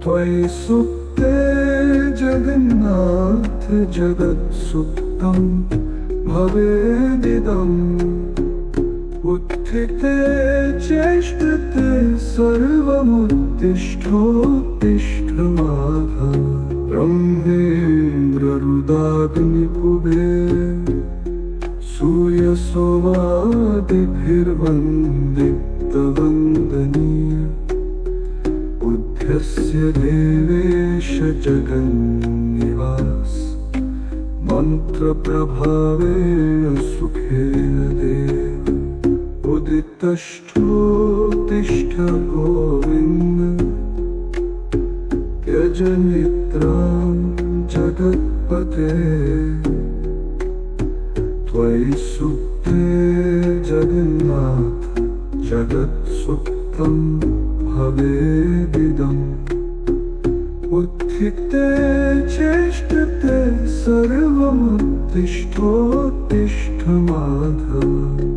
त्वयि सुप्ते जगन्नाथ जगत्सुप्तं भवेदिदम् उत्थिते चेष्टते सर्वमुत्तिष्ठोत्तिष्ठ माधव ब्रह्मेन्द्ररुदाग्निपुभे सूर्यसोमादिभिर्वन्दितवन्दनीय बुद्धस्य देवेश जगन्निवास मन्त्रप्रभावेण सुखेन देव उदितष्ठोत्तिष्ठ गोविन्द त्यज निद्रां जगत्पते त्वयि सुप्ते जगन्नाथ जगत्सुप्तं भवेदिदम् उत्थिते चेष्टते सर्वमुत्तिष्ठोत्तिष्ठ माधव।